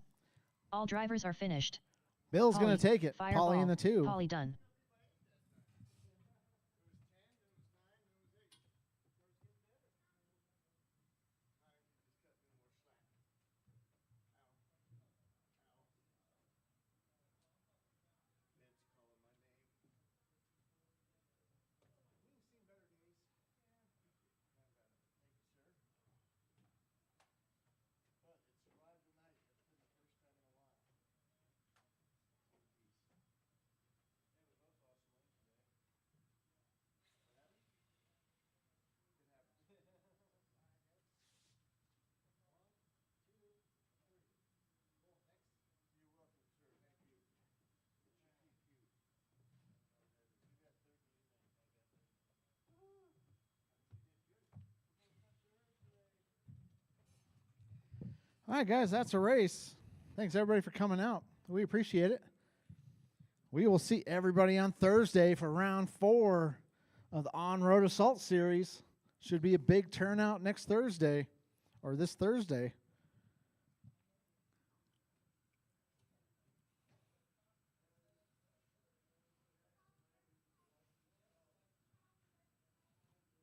All drivers are finished. Bill's going Polly, to take it. Fireball. Polly in the 2. Polly done. All right, guys, that's a race. Thanks, everybody, for coming out. We appreciate it. We will see everybody on Thursday for round 4 of the On-Road Assault Series. Should be a big turnout next Thursday, or this Thursday.